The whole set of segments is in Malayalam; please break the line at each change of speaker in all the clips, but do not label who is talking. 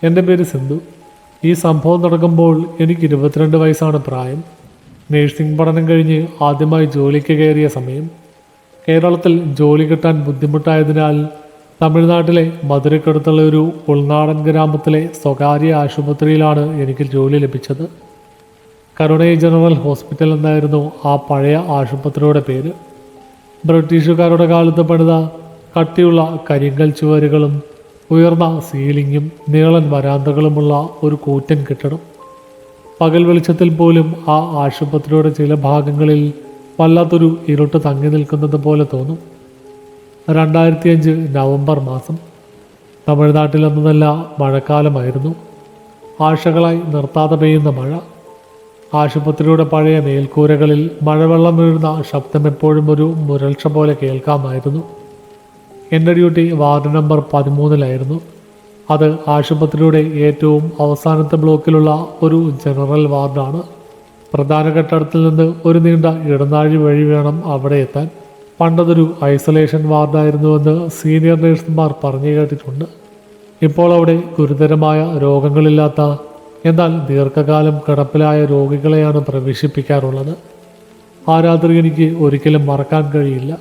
എൻ്റെ പേര് സിന്ധു. ഈ സംഭവം നടക്കുമ്പോൾ എനിക്ക് 22 വയസ്സാണ് പ്രായം. നേഴ്സിംഗ് പഠനം കഴിഞ്ഞ് ആദ്യമായി ജോലിക്ക് കയറിയ സമയം. കേരളത്തിൽ ജോലി കിട്ടാൻ ബുദ്ധിമുട്ടായതിനാൽ തമിഴ്നാട്ടിലെ മധുരയ്ക്കടുത്തുള്ള ഒരു ഉൾനാടൻ ഗ്രാമത്തിലെ സ്വകാര്യ ആശുപത്രിയിലാണ് എനിക്ക് ജോലി ലഭിച്ചത്. കരുണൈ ജനറൽ ഹോസ്പിറ്റൽ എന്നായിരുന്നു ആ പഴയ ആശുപത്രിയുടെ പേര്. ബ്രിട്ടീഷുകാരുടെ കാലത്ത് പണിത കട്ടിയുള്ള കരിങ്കൽ ചുവരുകളും ഉയർന്ന സീലിങ്ങും നീളൻ വരാന്തകളുമുള്ള ഒരു കൂറ്റൻ കെട്ടിടം. പകൽ വെളിച്ചത്തിൽ പോലും ആ ആശുപത്രിയുടെ ചില ഭാഗങ്ങളിൽ വല്ലാത്തൊരു ഇരുട്ട് തങ്ങി നിൽക്കുന്നത് പോലെ തോന്നും. 2005 നവംബർ മാസം. തമിഴ്നാട്ടിലൊന്നും നല്ല മഴക്കാലമായിരുന്നു. ആഴ്ചകളായി നിർത്താതെ പെയ്യുന്ന മഴ. ആശുപത്രിയുടെ പഴയ മേൽക്കൂരകളിൽ മഴവെള്ളം വീഴുന്ന ശബ്ദം എപ്പോഴും ഒരു മുരൾച്ച പോലെ കേൾക്കാമായിരുന്നു. എൻ്റെ ഡ്യൂട്ടി വാർഡ് നമ്പർ 13-ലായിരുന്നു. അത് ആശുപത്രിയുടെ ഏറ്റവും അവസാനത്തെ ബ്ലോക്കിലുള്ള ഒരു ജനറൽ വാർഡാണ്. പ്രധാന കെട്ടിടത്തിൽ നിന്ന് ഒരു നീണ്ട ഇടനാഴി വഴി വേണം അവിടെ എത്താൻ. പണ്ടതൊരു ഐസൊലേഷൻ വാർഡായിരുന്നുവെന്ന് സീനിയർ നഴ്സുമാർ പറഞ്ഞു കേട്ടിട്ടുണ്ട്. ഇപ്പോൾ അവിടെ ഗുരുതരമായ രോഗങ്ങളില്ലാത്ത എന്നാൽ ദീർഘകാലം കിടപ്പിലായ രോഗികളെയാണ് പ്രവേശിപ്പിക്കാറുള്ളത്. ആ രാത്രി എനിക്ക് ഒരിക്കലും മറക്കാൻ കഴിയില്ല.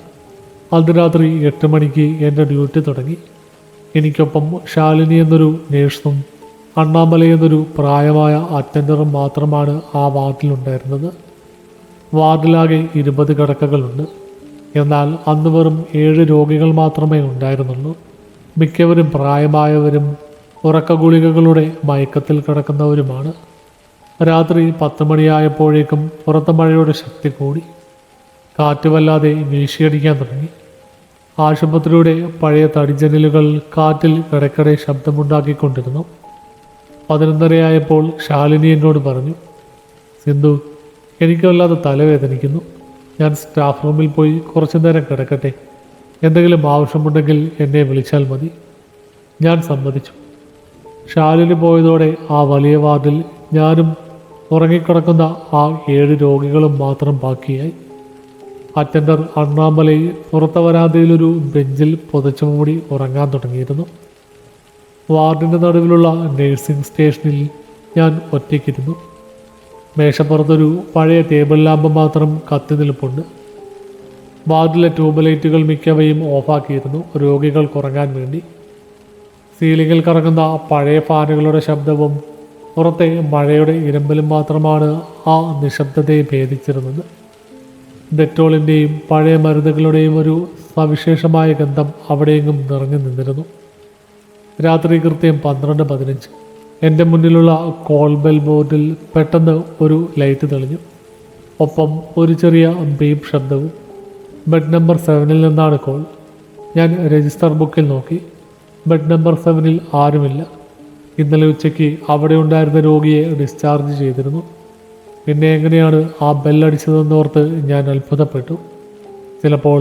അന്ന് രാത്രി 8 മണിക്ക് എൻ്റെ ഡ്യൂട്ടി തുടങ്ങി. എനിക്കൊപ്പം ശാലിനി എന്നൊരു നേഴ്സും അണ്ണാമല എന്നൊരു പ്രായമായ അറ്റൻഡറും മാത്രമാണ് ആ വാർഡിലുണ്ടായിരുന്നത്. വാർഡിലാകെ 20 കിടക്കകളുണ്ട്. എന്നാൽ അന്ന് വെറും 7 രോഗികൾ മാത്രമേ ഉണ്ടായിരുന്നുള്ളൂ. മിക്കവരും പ്രായമായവരും ഉറക്ക ഗുളികകളുടെ മയക്കത്തിൽ കിടക്കുന്നവരുമാണ്. രാത്രി 10 മണിയായപ്പോഴേക്കും പുറത്തെ മഴയുടെ ശക്തി കൂടി. കാറ്റ് വല്ലാതെ വീശിയടിക്കാൻ തുടങ്ങി. ആശുപത്രിയുടെ പഴയ തടിജനലുകൾ കാറ്റിൽ ഇടയ്ക്കിടെ ശബ്ദമുണ്ടാക്കിക്കൊണ്ടിരുന്നു. 11:30 ശാലിനി എന്നോട് പറഞ്ഞു, സിന്ധു, എനിക്ക് വല്ലാതെ തലവേദനിക്കുന്നു. ഞാൻ സ്റ്റാഫ് റൂമിൽ പോയി കുറച്ചു നേരം കിടക്കട്ടെ. എന്തെങ്കിലും ആവശ്യമുണ്ടെങ്കിൽ എന്നെ വിളിച്ചാൽ മതി. ഞാൻ സമ്മതിച്ചു. ശാലിനി പോയതോടെ ആ വലിയ വാർഡിൽ ഞാനും ഉറങ്ങിക്കിടക്കുന്ന ആ 7 രോഗികളും മാത്രം ബാക്കിയായി. അറ്റൻഡർ അണ്ണാമലയിൽ പുറത്തെ വരാന്തയിലൊരു ബെഞ്ചിൽ പുതച്ചു മൂടി ഉറങ്ങാൻ തുടങ്ങിയിരുന്നു. വാർഡിൻ്റെ നടുവിലുള്ള നഴ്സിംഗ് സ്റ്റേഷനിൽ ഞാൻ ഒറ്റയ്ക്കിരുന്നു. മേശപ്പുറത്തൊരു പഴയ ടേബിൾ ലാമ്പ് മാത്രം കത്തി നിൽപ്പുണ്ട്. വാർഡിലെ ട്യൂബ് ലൈറ്റുകൾ മിക്കവയും ഓഫാക്കിയിരുന്നു, രോഗികൾക്ക് ഉറങ്ങാൻ വേണ്ടി. സീലിങ്ങിൽ കറങ്ങുന്ന പഴയ ഫാനുകളുടെ ശബ്ദവും പുറത്തെ മഴയുടെ ഇരമ്പലും മാത്രമാണ് ആ നിശബ്ദതയെ ഭേദിച്ചിരുന്നത്. ഡെറ്റോളിൻ്റെയും പഴയ മരുന്നുകളുടെയും ഒരു സവിശേഷമായ ഗന്ധം അവിടെയെങ്ങും നിറഞ്ഞു നിന്നിരുന്നു. രാത്രി കൃത്യം 12:15 എൻ്റെ മുന്നിലുള്ള കോൾ ബെൽ ബോർഡിൽ പെട്ടെന്ന് ഒരു ലൈറ്റ് തെളിഞ്ഞു. ഒപ്പം ഒരു ചെറിയ ബീപ്പ് ശബ്ദവും. ബെഡ് നമ്പർ 7-ൽ നിന്നാണ് കോൾ. ഞാൻ രജിസ്റ്റർ ബുക്കിൽ നോക്കി. ബെഡ് നമ്പർ 7-ൽ ആരുമില്ല. ഇന്നലെ ഉച്ചയ്ക്ക് അവിടെ ഉണ്ടായിരുന്ന രോഗിയെ ഡിസ്ചാർജ് ചെയ്തിരുന്നു. പിന്നെ എങ്ങനെയാണ് ആ ബെല്ലടിച്ചതെന്നോർത്ത് ഞാൻ അത്ഭുതപ്പെട്ടു. ചിലപ്പോൾ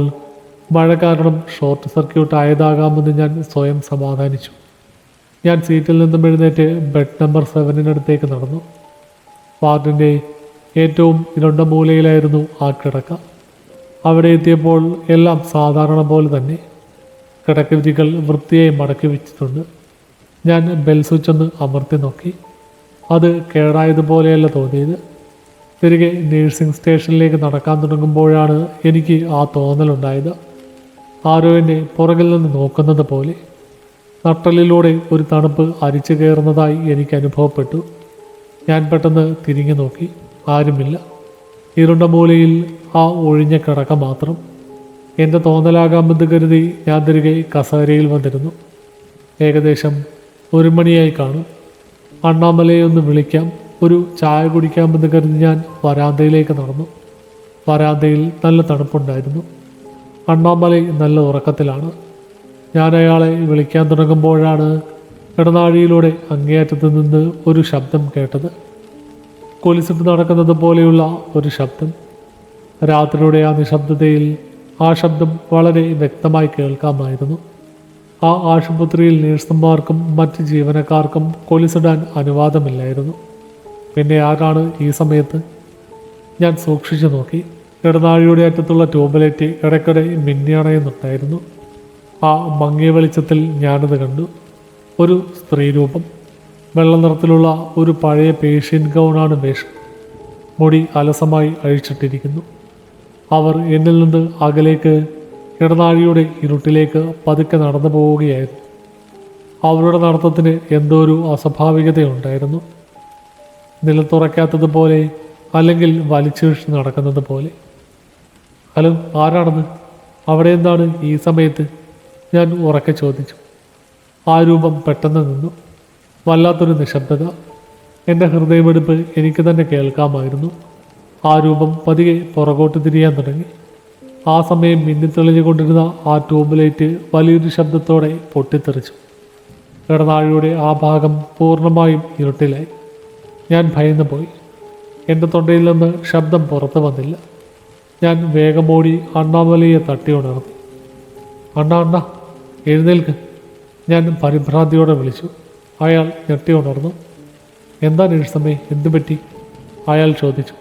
മഴ കാരണം ഷോർട്ട് സർക്യൂട്ട് ആയതാകാമെന്ന് ഞാൻ സ്വയം സമാധാനിച്ചു. ഞാൻ സീറ്റിൽ നിന്നും എഴുന്നേറ്റ് ബെഡ് നമ്പർ 7-നടുത്തേക്ക് നടന്നു. വാർഡിൻ്റെ ഏറ്റവും ഇരുണ്ട മൂലയിലായിരുന്നു ആ കിടക്ക. അവിടെ എത്തിയപ്പോൾ എല്ലാം സാധാരണ പോലെ തന്നെ. കിടക്കവിരികൾ വൃത്തിയായി മടക്കി വെച്ചിട്ടുണ്ട്. ഞാൻ ബെൽ സ്വിച്ച് ഒന്ന് അമർത്തി നോക്കി. അത് കേടായതുപോലെയല്ല തോന്നിയത്. തിരികെ നേഴ്സിംഗ് സ്റ്റേഷനിലേക്ക് നടക്കാൻ തുടങ്ങുമ്പോഴാണ് എനിക്ക് ആ തോന്നലുണ്ടായത്. ആരോ എന്നെ പുറകിൽ നിന്ന് നോക്കുന്നത് പോലെ. നട്ടലിലൂടെ ഒരു തണുപ്പ് അരിച്ചു കയറുന്നതായി എനിക്ക് അനുഭവപ്പെട്ടു. ഞാൻ പെട്ടെന്ന് തിരിഞ്ഞു നോക്കി. ആരുമില്ല. ഇരുണ്ട മൂലയിൽ ആ ഒഴിഞ്ഞ കിടക്ക മാത്രം. എൻ്റെ തോന്നലാകാമെന്ന് കരുതി ഞാൻ തിരികെ കസേരയിൽ വന്നിരുന്നു. ഏകദേശം 1 മണിയായി കാണും. അണ്ണാമലയെ ഒന്ന് വിളിക്കാം, ഒരു ചായ കുടിക്കാമെന്ന് കരുതി ഞാൻ വരാന്തയിലേക്ക് നടന്നു. വരാന്തയിൽ നല്ല തണുപ്പുണ്ടായിരുന്നു. അണ്ണാമലൈ നല്ല ഉറക്കത്തിലാണ്. ഞാൻ അയാളെ വിളിക്കാൻ തുടങ്ങുമ്പോഴാണ് ഇടനാഴിയിലൂടെ അങ്ങേയറ്റത്ത് നിന്ന് ഒരു ശബ്ദം കേട്ടത്. കൊലിസിട്ട് നടക്കുന്നത് പോലെയുള്ള ഒരു ശബ്ദം. രാത്രിയുടെ ആ നിശബ്ദതയിൽ ആ ശബ്ദം വളരെ വ്യക്തമായി കേൾക്കാമായിരുന്നു. ആ ആശുപത്രിയിൽ നഴ്സുമാർക്കും മറ്റ് ജീവനക്കാർക്കും കൊലിസിടാൻ അനുവാദമില്ലായിരുന്നു. പിന്നെ ആരാണ് ഈ സമയത്ത്? ഞാൻ സൂക്ഷിച്ചു നോക്കി. ഇടനാഴിയുടെ അറ്റത്തുള്ള ട്യൂബ് ലൈറ്റ് ഇടയ്ക്കിടെ മിന്നിയണയുന്നുണ്ടായിരുന്നു. ആ മങ്ങിയ വെളിച്ചത്തിൽ ഞാനത് കണ്ടു. ഒരു സ്ത്രീരൂപം. വെള്ള നിറത്തിലുള്ള ഒരു പഴയ പേഷ്യൻ ഗൗണാണ് വേഷം. മുടി അലസമായി അഴിച്ചിട്ടിരിക്കുന്നു. അവർ എന്നിൽ നിന്ന് അകലേക്ക് ഇടനാഴിയുടെ ഇരുട്ടിലേക്ക് പതുക്കെ നടന്നു പോവുകയായിരുന്നു. അവരുടെ നടത്തത്തിന് എന്തോ ഒരു അസ്വാഭാവികതയുണ്ടായിരുന്നു. നിലത്തുറയ്ക്കാത്തതുപോലെ, അല്ലെങ്കിൽ വലിച്ചിഴിച്ച് നടക്കുന്നത് പോലെ. ഹലോ, ആരാണെന്ന്? അവിടെ എന്താണ് ഈ സമയത്ത്? ഞാൻ ഉറക്കെ ചോദിച്ചു. ആ രൂപം പെട്ടെന്ന് നിന്നു. വല്ലാത്തൊരു നിശബ്ദത. എൻ്റെ ഹൃദയമെടുപ്പ് എനിക്ക് തന്നെ കേൾക്കാമായിരുന്നു. ആ രൂപം പതിയെ പുറകോട്ട് തിരിയാൻ തുടങ്ങി. ആ സമയം മിന്നിത്തെളിഞ്ഞുകൊണ്ടിരുന്ന ആ ട്യൂബ് ലൈറ്റ് വലിയൊരു ശബ്ദത്തോടെ പൊട്ടിത്തെറിച്ചു. ഇടനാഴിയുടെ ആ ഭാഗം പൂർണ്ണമായും ഇരുട്ടിലായി. ഞാൻ ഭയന്നു പോയി. എൻ്റെ തൊണ്ടയിൽ നിന്ന് ശബ്ദം പുറത്തു വന്നില്ല. ഞാൻ വേഗമോടി അണ്ണാമലയെ തട്ടി ഉണർന്നു. അണ്ണ എഴുന്നേൽക്ക്, ഞാൻ പരിഭ്രാന്തിയോടെ വിളിച്ചു. അയാൾ ഞെട്ടി ഉണർന്നു. എന്താ നഴ്സമ്മേ, എന്തു പറ്റി? അയാൾ ചോദിച്ചു.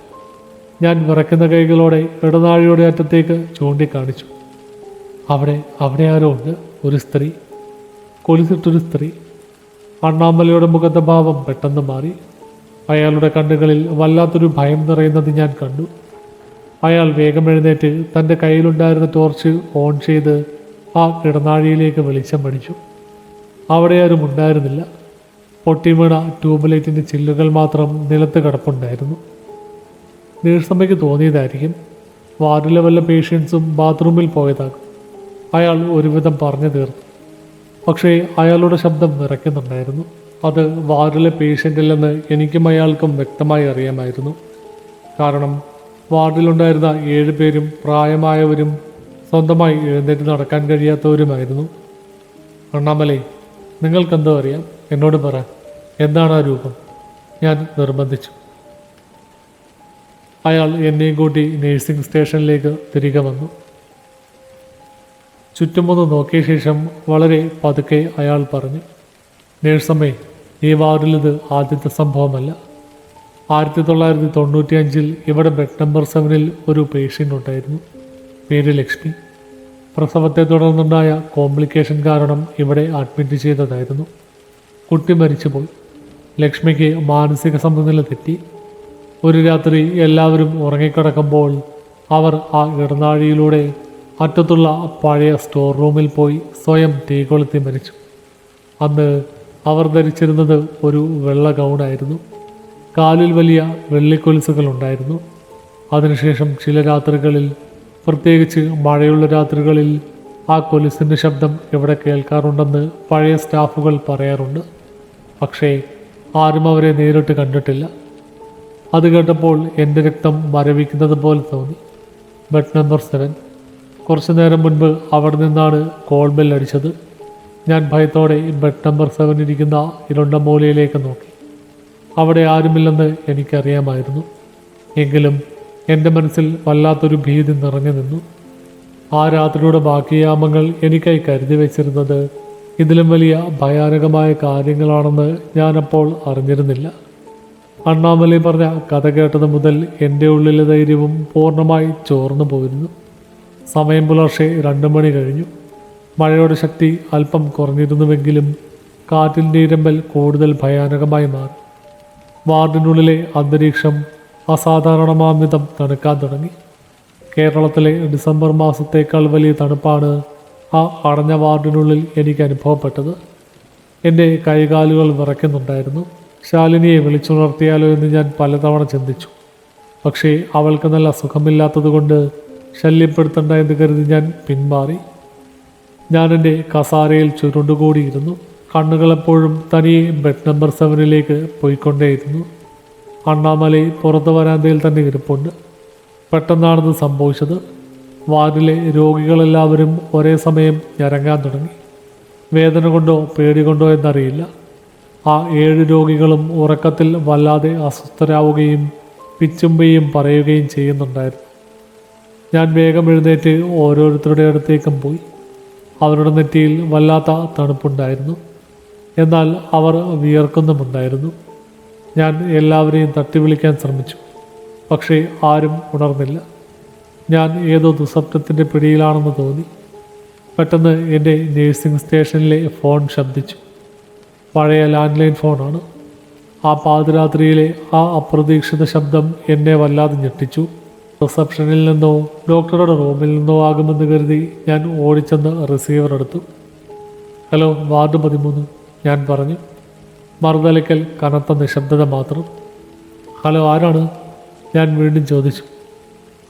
ഞാൻ വിറയ്ക്കുന്ന കൈകളോടെ ഇടനാഴിയുടെ അറ്റത്തേക്ക് ചൂണ്ടിക്കാണിച്ചു. അവിടെ ആരോ ഉണ്ട്, ഒരു സ്ത്രീ, കൊലുസിട്ടൊരു സ്ത്രീ. അണ്ണാമലയുടെ മുഖത്തെ ഭാവം പെട്ടെന്ന് മാറി. അയാളുടെ കണ്ണുകളിൽ വല്ലാത്തൊരു ഭയം നിറയുന്നത് ഞാൻ കണ്ടു. അയാൾ വേഗം എഴുന്നേറ്റ് തൻ്റെ കയ്യിലുണ്ടായിരുന്ന ടോർച്ച് ഓൺ ചെയ്ത് ആ ഇടനാഴിയിലേക്ക് വെളിച്ചം അടിച്ചു. അവിടെ ആരും ഉണ്ടായിരുന്നില്ല. പൊട്ടിവീണ ട്യൂബ് ലൈറ്റിൻ്റെ ചില്ലുകൾ മാത്രം നിലത്ത് കിടപ്പുണ്ടായിരുന്നു. നഴ്സമ്മയ്ക്ക് തോന്നിയതായിരിക്കും. വാർഡിലെ വല്ല പേഷ്യൻസും ബാത്റൂമിൽ പോയതാകും. അയാൾ ഒരുവിധം പറഞ്ഞു തീർത്തു. പക്ഷേ അയാളുടെ ശബ്ദം വിറയ്ക്കുന്നുണ്ടായിരുന്നു. അത് വാർഡിലെ പേഷ്യൻ്റില്ലെന്ന് എനിക്കും അയാൾക്കും വ്യക്തമായി അറിയാമായിരുന്നു. കാരണം വാർഡിലുണ്ടായിരുന്ന 7 പേരും പ്രായമായവരും സ്വന്തമായി എഴുന്നേറ്റ് നടക്കാൻ കഴിയാത്തവരുമായിരുന്നു. അണ്ണാമലൈ, നിങ്ങൾക്കെന്തോ അറിയാം, എന്നോട് പറ, എന്താണ് ആ രൂപം? ഞാൻ നിർബന്ധിച്ചു. അയാൾ എന്നെയും കൂട്ടി നേഴ്സിംഗ് സ്റ്റേഷനിലേക്ക് തിരികെ വന്നു. ചുറ്റുമൊന്ന് നോക്കിയ ശേഷം വളരെ പതുക്കെ അയാൾ പറഞ്ഞു, നേഴ്സമ്മേ, ഈ വാർഡിൽ ഇത് ആദ്യത്തെ സംഭവമല്ല. 1995 ഇവിടെ ബെഡ് നമ്പർ 7 ഒരു പേഷ്യൻ്റ് ഉണ്ടായിരുന്നു. പേര് ലക്ഷ്മി. പ്രസവത്തെ തുടർന്നുണ്ടായ കോംപ്ലിക്കേഷൻ കാരണം ഇവിടെ അഡ്മിറ്റ് ചെയ്തതായിരുന്നു. കുട്ടി മരിച്ചുപോയി. ലക്ഷ്മിക്ക് മാനസിക സമനില തെറ്റി. ഒരു രാത്രി എല്ലാവരും ഉറങ്ങിക്കിടക്കുമ്പോൾ അവർ ആ ഇടനാഴിയിലൂടെ അറ്റത്തുള്ള പഴയ സ്റ്റോർ റൂമിൽ പോയി സ്വയം തീ കൊളുത്തി മരിച്ചു. അന്ന് അവർ ധരിച്ചിരുന്നത് ഒരു വെള്ള ഗൗണായിരുന്നു. കാലിൽ വലിയ വെള്ളിക്കൊലുസുകൾ ഉണ്ടായിരുന്നു. അതിനുശേഷം ചില രാത്രികളിൽ, പ്രത്യേകിച്ച് മഴയുള്ള രാത്രികളിൽ, ആ കൊലുസിൻ്റെ ശബ്ദം ഇവിടെ കേൾക്കാറുണ്ടെന്ന് പഴയ സ്റ്റാഫുകൾ പറയാറുണ്ട്. പക്ഷേ ആരും അവരെ നേരിട്ട് കണ്ടിട്ടില്ല. അത് കേട്ടപ്പോൾ എൻ്റെ രക്തം മരവിക്കുന്നത് പോലെ തോന്നി. Bed number 7. കുറച്ചു നേരം മുൻപ് അവിടെ നിന്നാണ് കോൾ ബെൽ അടിച്ചത്. ഞാൻ ഭയത്തോടെ ബെഡ് നമ്പർ 7 ഇരിക്കുന്ന ഇരുണ്ട മൂലയിലേക്ക് നോക്കി. അവിടെ ആരുമില്ലെന്ന് എനിക്കറിയാമായിരുന്നു. എങ്കിലും എൻ്റെ മനസ്സിൽ വല്ലാത്തൊരു ഭീതി നിറഞ്ഞു നിന്നു. ആ രാത്രിയുടെ ബാക്കി യാമങ്ങൾ എനിക്കായി കരുതി വെച്ചിരുന്നത് ഇതിലും വലിയ ഭയാനകമായ കാര്യങ്ങളാണെന്ന് ഞാനപ്പോൾ അറിഞ്ഞിരുന്നില്ല. അണ്ണാമലൈ പറഞ്ഞ കഥ കേട്ടത് മുതൽ എൻ്റെ ഉള്ളിലെ ധൈര്യവും പൂർണ്ണമായി ചോർന്നു പോയിരുന്നു. സമയം പുലർച്ചെ 2 മണി കഴിഞ്ഞു. മഴയുടെ ശക്തി അല്പം കുറഞ്ഞിരുന്നുവെങ്കിലും കാറ്റിൻ്റെ ഇരമ്പൽ കൂടുതൽ ഭയാനകമായി മാറി. വാർഡിനുള്ളിലെ അന്തരീക്ഷം അസാധാരണമാം വിധം തണുക്കാൻ തുടങ്ങി. കേരളത്തിലെ ഡിസംബർ മാസത്തേക്കാൾ വലിയ തണുപ്പാണ് ആ അടഞ്ഞ വാർഡിനുള്ളിൽ എനിക്ക് അനുഭവപ്പെട്ടത്. എൻ്റെ കൈകാലുകൾ വിറയ്ക്കുന്നുണ്ടായിരുന്നു. ശാലിനിയെ വിളിച്ചുണർത്തിയാലോ എന്ന് ഞാൻ പലതവണ ചിന്തിച്ചു. പക്ഷേ അവൾക്ക് നല്ല സുഖമില്ലാത്തതുകൊണ്ട് ശല്യപ്പെടുത്തണ്ട എന്ന് കരുതി ഞാൻ പിന്മാറി. ഞാൻ എൻ്റെ കസാരയിൽ ചുരുണ്ടുകൂടിയിരുന്നു. കണ്ണുകളെപ്പോഴും തനിയെ ബെഡ് നമ്പർ 7 പോയിക്കൊണ്ടേയിരുന്നു. അണ്ണാമലൈ പുറത്ത് വരാന്തയിൽ തന്നെ ഇരിപ്പുണ്ട്. പെട്ടെന്നാണത് സംഭവിച്ചത്. വാർഡിലെ രോഗികളെല്ലാവരും ഒരേ സമയം ഞരങ്ങാൻ തുടങ്ങി. വേദന കൊണ്ടോ പേടി കൊണ്ടോ എന്നറിയില്ല. ആ 7 രോഗികളും ഉറക്കത്തിൽ വല്ലാതെ അസ്വസ്ഥരാവുകയും പിച്ചുമ്പയും പറയുകയും ചെയ്യുന്നുണ്ടായിരുന്നു. ഞാൻ വേഗം എഴുന്നേറ്റ് ഓരോരുത്തരുടെ അടുത്തേക്കും പോയി. അവരുടെ നെറ്റിയിൽ വല്ലാത്ത തണുപ്പുണ്ടായിരുന്നു. എന്നാൽ അവർ വിയർക്കുന്നുമുണ്ടായിരുന്നു. ഞാൻ എല്ലാവരെയും തട്ടി വിളിക്കാൻ ശ്രമിച്ചു. പക്ഷേ ആരും ഉണർന്നില്ല. ഞാൻ ഏതോ ദുസ്വപ്നത്തിൻ്റെ പിടിയിലാണെന്ന് തോന്നി. പെട്ടെന്ന് എൻ്റെ നേഴ്സിംഗ് സ്റ്റേഷനിലെ ഫോൺ ശബ്ദിച്ചു. പഴയ ലാൻഡ് ലൈൻ ഫോണാണ്. ആ പാതിരാത്രിയിലെ ആ അപ്രതീക്ഷിത ശബ്ദം എന്നെ വല്ലാതെ ഞെട്ടിച്ചു. റിസപ്ഷനിൽ നിന്നോ ഡോക്ടറുടെ റൂമിൽ നിന്നോ ആകുമെന്ന് കരുതി ഞാൻ ഓടിച്ചെന്ന് റിസീവർ എടുത്തു. ഹലോ, വാർഡ് 13, ഞാൻ പറഞ്ഞു. മറുതലയ്ക്കൽ കനത്ത നിശബ്ദത മാത്രം. ഹലോ, ആരാണ്? ഞാൻ വീണ്ടും ചോദിച്ചു.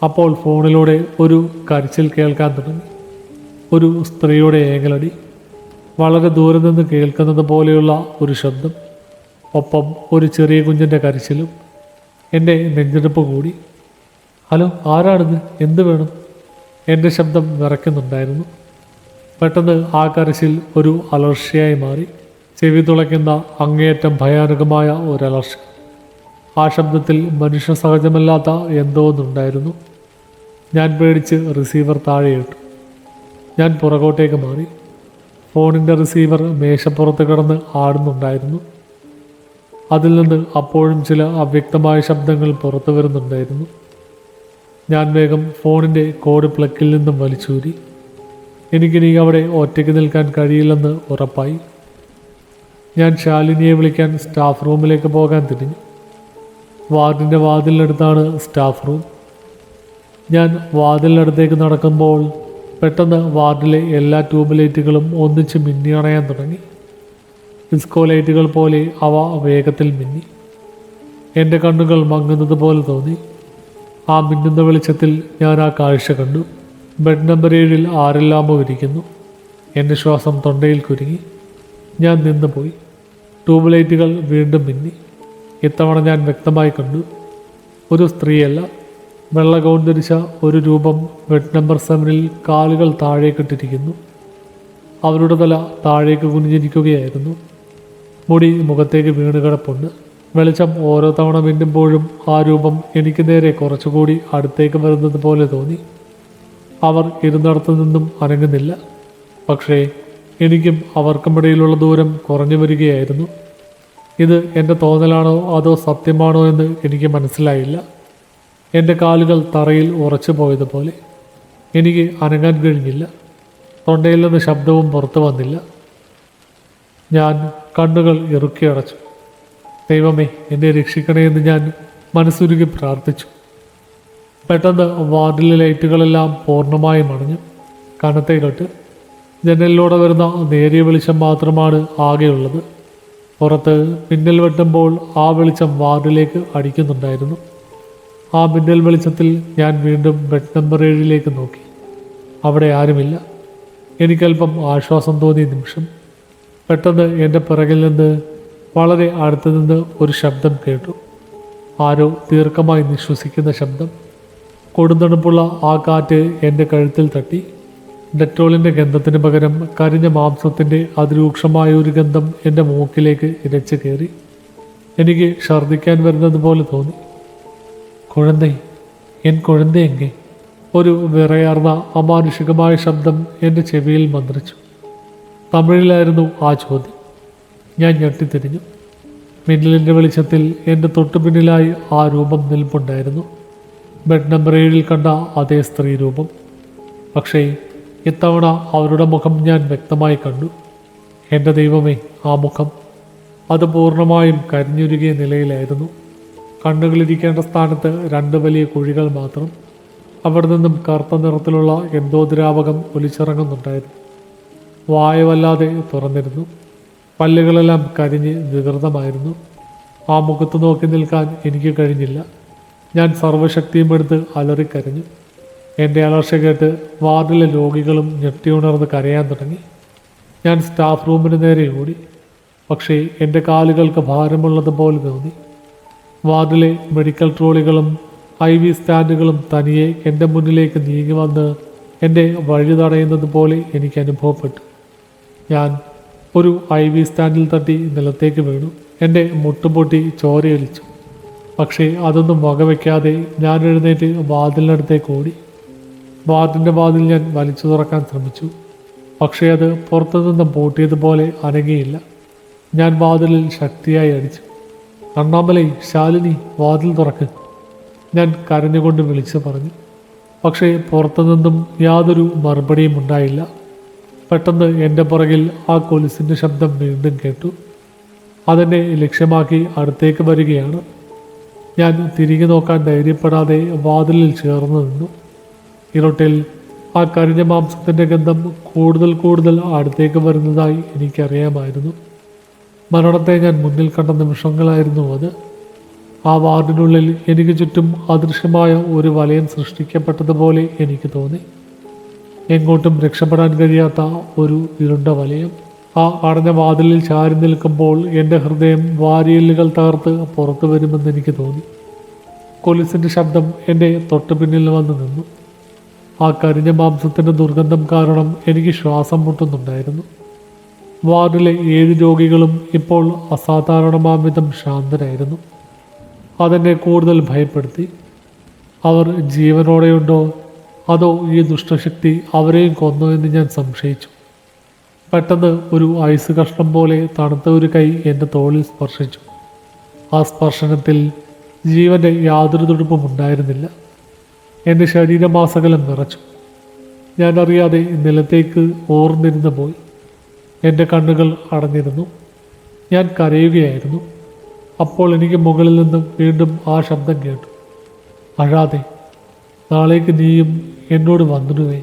അപ്പോൾ ഫോണിലൂടെ ഒരു കരച്ചിൽ കേൾക്കാൻ തുടങ്ങി. ഒരു സ്ത്രീയുടെ ഏങ്ങലടി, വളരെ ദൂരെ നിന്ന് കേൾക്കുന്നത് പോലെയുള്ള ഒരു ശബ്ദം, ഒപ്പം ഒരു ചെറിയ കുഞ്ഞിൻ്റെ കരച്ചിലും. എൻ്റെ നെഞ്ചെടുപ്പ് കൂടി. ഹലോ, ആരാണിത്? എന്ത് വേണം? എൻ്റെ ശബ്ദം വിറയ്ക്കുന്നുണ്ടായിരുന്നു. പെട്ടെന്ന് ആ കരച്ചിൽ ഒരു അലർച്ചയായി മാറി. ചെവി തുളയ്ക്കുന്ന അങ്ങേയറ്റം ഭയാനകമായ ഒരലർച്ച. ആ ശബ്ദത്തിൽ മനുഷ്യ സഹജമല്ലാത്ത എന്തോ ഒന്നുണ്ടായിരുന്നു. ഞാൻ പേടിച്ച് റിസീവർ താഴെയിട്ടു. ഞാൻ പുറകോട്ടേക്ക് മാറി. ഫോണിൻ്റെ റിസീവർ മേശപ്പുറത്ത് കിടന്ന് ആടുന്നുണ്ടായിരുന്നു. അതിൽ നിന്ന് അപ്പോഴും ചില അവ്യക്തമായ ശബ്ദങ്ങൾ പുറത്തു വരുന്നുണ്ടായിരുന്നു. ഞാൻ വേഗം ഫോണിൻ്റെ കോഡ് പ്ലക്കിൽ നിന്നും വലിച്ചൂരി. എനിക്കിനി അവിടെ ഒറ്റയ്ക്ക് നിൽക്കാൻ കഴിയില്ലെന്ന് ഉറപ്പായി. ഞാൻ ശാലിനിയെ വിളിക്കാൻ സ്റ്റാഫ് റൂമിലേക്ക് പോകാൻ തിരിഞ്ഞു. വാർഡിൻ്റെ വാതിലിനടുത്താണ് സ്റ്റാഫ് റൂം. ഞാൻ വാതിലിനടുത്തേക്ക് നടക്കുമ്പോൾ പെട്ടെന്ന് വാർഡിലെ എല്ലാ ട്യൂബ് ലൈറ്റുകളും ഒന്നിച്ച് മിന്നി അണയാൻ തുടങ്ങി. ഡിസ്കോ ലൈറ്റുകൾ പോലെ അവ വേഗത്തിൽ മിന്നി. എൻ്റെ കണ്ണുകൾ മങ്ങുന്നത് പോലെ തോന്നി. ആ മിന്നുന്ന വെളിച്ചത്തിൽ ഞാൻ ആ കാഴ്ച കണ്ടു. ബെഡ് നമ്പർ 7 ആരെല്ലാമോ ഇരിക്കുന്നു. എൻ്റെ ശ്വാസം തൊണ്ടയിൽ കുരുങ്ങി. ഞാൻ നിന്നുപോയി. ട്യൂബ് ലൈറ്റുകൾ വീണ്ടും മിന്നി. ഇത്തവണ ഞാൻ വ്യക്തമായി കണ്ടു. ഒരു സ്ത്രീയല്ല, വെള്ള ഗൗൺ ധരിച്ച ഒരു രൂപം ബെഡ് നമ്പർ 7 കാലുകൾ താഴേക്കിട്ടിരിക്കുന്നു. അവരുടെ തല താഴേക്ക് കുനിഞ്ഞിരിക്കുകയായിരുന്നു. മുടി മുഖത്തേക്ക് വീണ് കിടപ്പുണ്ട്. വെളിച്ചം ഓരോ തവണ മിന്നുമ്പോഴും ആ രൂപം എനിക്ക് നേരെ കുറച്ചുകൂടി അടുത്തേക്ക് വരുന്നത് പോലെ തോന്നി. അവർ ഇരുന്നിടത്തു നിന്നും അനങ്ങുന്നില്ല. പക്ഷേ എനിക്കും അവർക്കുമിടയിലുള്ള ദൂരം കുറഞ്ഞു വരികയായിരുന്നു. ഇത് എൻ്റെ തോന്നലാണോ അതോ സത്യമാണോ എന്ന് എനിക്ക് മനസ്സിലായില്ല. എൻ്റെ കാലുകൾ തറയിൽ ഉറച്ചു പോയതുപോലെ. എനിക്ക് അനങ്ങാൻ കഴിഞ്ഞില്ല. തൊണ്ടയിൽ നിന്ന് ശബ്ദവും പുറത്തു വന്നില്ല. ഞാൻ കണ്ണുകൾ ഇറുക്കി അടച്ചു. ദൈവമേ, എന്നെ രക്ഷിക്കണേ എന്ന് ഞാൻ മനസ്സുരുകി പ്രാർത്ഥിച്ചു. പെട്ടെന്ന് വാർഡിലെ ലൈറ്റുകളെല്ലാം പൂർണ്ണമായും അണഞ്ഞു. കനത്ത ഇരുട്ട്. ജനലിലൂടെ വരുന്ന നേരിയ വെളിച്ചം മാത്രമാണ് ആകെയുള്ളത്. പുറത്ത് മിന്നൽ വെട്ടുമ്പോൾ ആ വെളിച്ചം വാർഡിലേക്ക് അടിക്കുന്നുണ്ടായിരുന്നു. ആ മിന്നൽ വെളിച്ചത്തിൽ ഞാൻ വീണ്ടും ബെഡ് നമ്പർ 7 നോക്കി. അവിടെ ആരുമില്ല. എനിക്കല്പം ആശ്വാസം തോന്നിയ നിമിഷം. പെട്ടെന്ന് എൻ്റെ പിറകിൽ നിന്ന്, വളരെ അടുത്ത് നിന്ന് ഒരു ശബ്ദം കേട്ടു. ആരോ ദീർഘമായി നിശ്വസിക്കുന്ന ശബ്ദം. കൊടുന്തണുപ്പുള്ള ആ കാറ്റ് എൻ്റെ കഴുത്തിൽ തട്ടി. ഡെറ്റോളിൻ്റെ ഗന്ധത്തിന് പകരം കരിഞ്ഞ മാംസത്തിൻ്റെ അതിരൂക്ഷമായ ഒരു ഗന്ധം എൻ്റെ മൂക്കിലേക്ക് ഇരച്ചു കയറി. എനിക്ക് ഛർദ്ദിക്കാൻ വരുന്നത് പോലെ തോന്നി. കുഴന്തേ, എൻ കുഴന്തയെങ്കെ? ഒരു വിറയാർന്ന അമാനുഷികമായ ശബ്ദം എൻ്റെ ചെവിയിൽ മന്ത്രിച്ചു. തമിഴിലായിരുന്നു ആ ചോദ്യം. ഞാൻ ഞെട്ടിത്തിരിഞ്ഞു. മിന്നലിൻ്റെ വെളിച്ചത്തിൽ എൻ്റെ തൊട്ടുപിന്നിലായി ആ രൂപം നിൽപ്പുണ്ടായിരുന്നു. ബെഡ് നമ്പർ 7 കണ്ട അതേ സ്ത്രീ രൂപം. പക്ഷേ ഇത്തവണ അവരുടെ മുഖം ഞാൻ വ്യക്തമായി കണ്ടു. എൻ്റെ ദൈവമേ, ആ മുഖം! അത് പൂർണ്ണമായും കരിഞ്ഞുരുകിയ നിലയിലായിരുന്നു. കണ്ണുകളിരിക്കേണ്ട സ്ഥാനത്ത് 2 വലിയ കുഴികൾ മാത്രം. അവിടെ നിന്നും കറുത്ത നിറത്തിലുള്ള എന്തോ ദ്രാവകം ഒലിച്ചിറങ്ങുന്നുണ്ടായിരുന്നു. വായ വല്ലാതെ തുറന്നിരുന്നു. പല്ലുകളെല്ലാം കരിഞ്ഞ് വികൃതമായിരുന്നു. ആ മുഖത്ത് നോക്കി നിൽക്കാൻ എനിക്ക് കഴിഞ്ഞില്ല. ഞാൻ സർവ്വശക്തിയും എടുത്ത് അലറിക്കരഞ്ഞു. എൻ്റെ അലർച്ച കേട്ട് വാർഡിലെ രോഗികളും ഞെട്ടിയുണർന്ന് കരയാൻ തുടങ്ങി. ഞാൻ സ്റ്റാഫ് റൂമിന് നേരെ ഓടി. പക്ഷേ എൻ്റെ കാലുകൾക്ക് ഭാരമുള്ളതുപോലെ തോന്നി. വാർഡിലെ മെഡിക്കൽ ട്രോളികളും IV സ്റ്റാൻഡുകളും തനിയെ എൻ്റെ മുന്നിലേക്ക് നീങ്ങി വന്ന് എൻ്റെ വഴി തടയുന്നത് പോലെ എനിക്ക് അനുഭവപ്പെട്ടു. ഞാൻ ഒരു IV സ്റ്റാൻഡിൽ തട്ടി നിലത്തേക്ക് വീണു. എൻ്റെ മുട്ടുപൊട്ടി ചോരയൊലിച്ചു. പക്ഷേ അതൊന്നും വകവയ്ക്കാതെ ഞാൻ എഴുന്നേറ്റ് വാതിലിനടുത്തേക്ക് ഓടി. വാർഡിൻ്റെ വാതിൽ ഞാൻ വലിച്ചു തുറക്കാൻ ശ്രമിച്ചു. പക്ഷേ അത് പുറത്തുനിന്ന് പൂട്ടിയതുപോലെ അനങ്ങിയില്ല. ഞാൻ വാതിലിൽ ശക്തിയായി അടിച്ചു. അണ്ണാമലൈ, ശാലിനി, വാതിൽ തുറക്ക്! ഞാൻ കരഞ്ഞുകൊണ്ട് വിളിച്ചു പറഞ്ഞു. പക്ഷേ പുറത്തുനിന്നും യാതൊരു മറുപടിയും ഉണ്ടായില്ല. പെട്ടെന്ന് എൻ്റെ പുറകിൽ ആ കൊലുസിൻ്റെ ശബ്ദം വീണ്ടും കേട്ടു. അതെന്നെ ലക്ഷ്യമാക്കി അടുത്തേക്ക് വരികയാണ്. ഞാൻ തിരികെ നോക്കാൻ ധൈര്യപ്പെടാതെ വാതിലിൽ ചേർന്ന് നിന്നു. ഇരുട്ടിൽ ആ കരിഞ്ഞ മാംസത്തിൻ്റെ ഗന്ധം കൂടുതൽ കൂടുതൽ അടുത്തേക്ക് വരുന്നതായി എനിക്കറിയാമായിരുന്നു. മരണത്തെ ഞാൻ മുന്നിൽ കണ്ട നിമിഷങ്ങളായിരുന്നു അത്. ആ വാർഡിനുള്ളിൽ എനിക്ക് ചുറ്റും അദൃശ്യമായ ഒരു വലയം സൃഷ്ടിക്കപ്പെട്ടതുപോലെ എനിക്ക് തോന്നി. എങ്ങോട്ടും രക്ഷപ്പെടാൻ കഴിയാത്ത ഒരു ഇരുണ്ട വലയം. ആ അടഞ്ഞ വാതിലിൽ ചാരി നിൽക്കുമ്പോൾ എൻ്റെ ഹൃദയം വാരിയെല്ലുകൾ തകർത്ത് പുറത്തു വരുമെന്ന് എനിക്ക് തോന്നി. കൊലിസിൻ്റെ ശബ്ദം എൻ്റെ തൊട്ടു പിന്നിൽ വന്ന് നിന്നു. ആ കരിഞ്ഞ മാംസത്തിൻ്റെ ദുർഗന്ധം കാരണം എനിക്ക് ശ്വാസം മുട്ടുന്നുണ്ടായിരുന്നു. വാർഡിലെ 7 രോഗികളും ഇപ്പോൾ അസാധാരണമാം വിധം ശാന്തരായിരുന്നു. അതെന്നെ കൂടുതൽ ഭയപ്പെടുത്തി. അവർ ജീവനോടെയുണ്ടോ അതോ ഈ ദുഷ്ടശക്തി അവരെയും കൊന്നോ എന്ന് ഞാൻ സംശയിച്ചു. പെട്ടെന്ന് ഒരു ഐസ് കഷ്ണം പോലെ തണുത്ത ഒരു കൈ എൻ്റെ തോളിൽ സ്പർശിച്ചു. ആ സ്പർശനത്തിൽ ജീവൻ്റെ യാതൊരു തുടുപ്പും ഉണ്ടായിരുന്നില്ല. എൻ്റെ ശരീരമാസകലം നിറച്ചു. ഞാൻ അറിയാതെ നിലത്തേക്ക് ഓർന്നിരുന്നു പോയി. എൻ്റെ കണ്ണുകൾ അടഞ്ഞിരുന്നു. ഞാൻ കരയുകയായിരുന്നു. അപ്പോൾ എനിക്ക് മുകളിൽ നിന്നും വീണ്ടും ആ ശബ്ദം കേട്ടു. അഴാതെ, നാളേക്ക് നീയും എന്നോട് വന്നിടുവേ.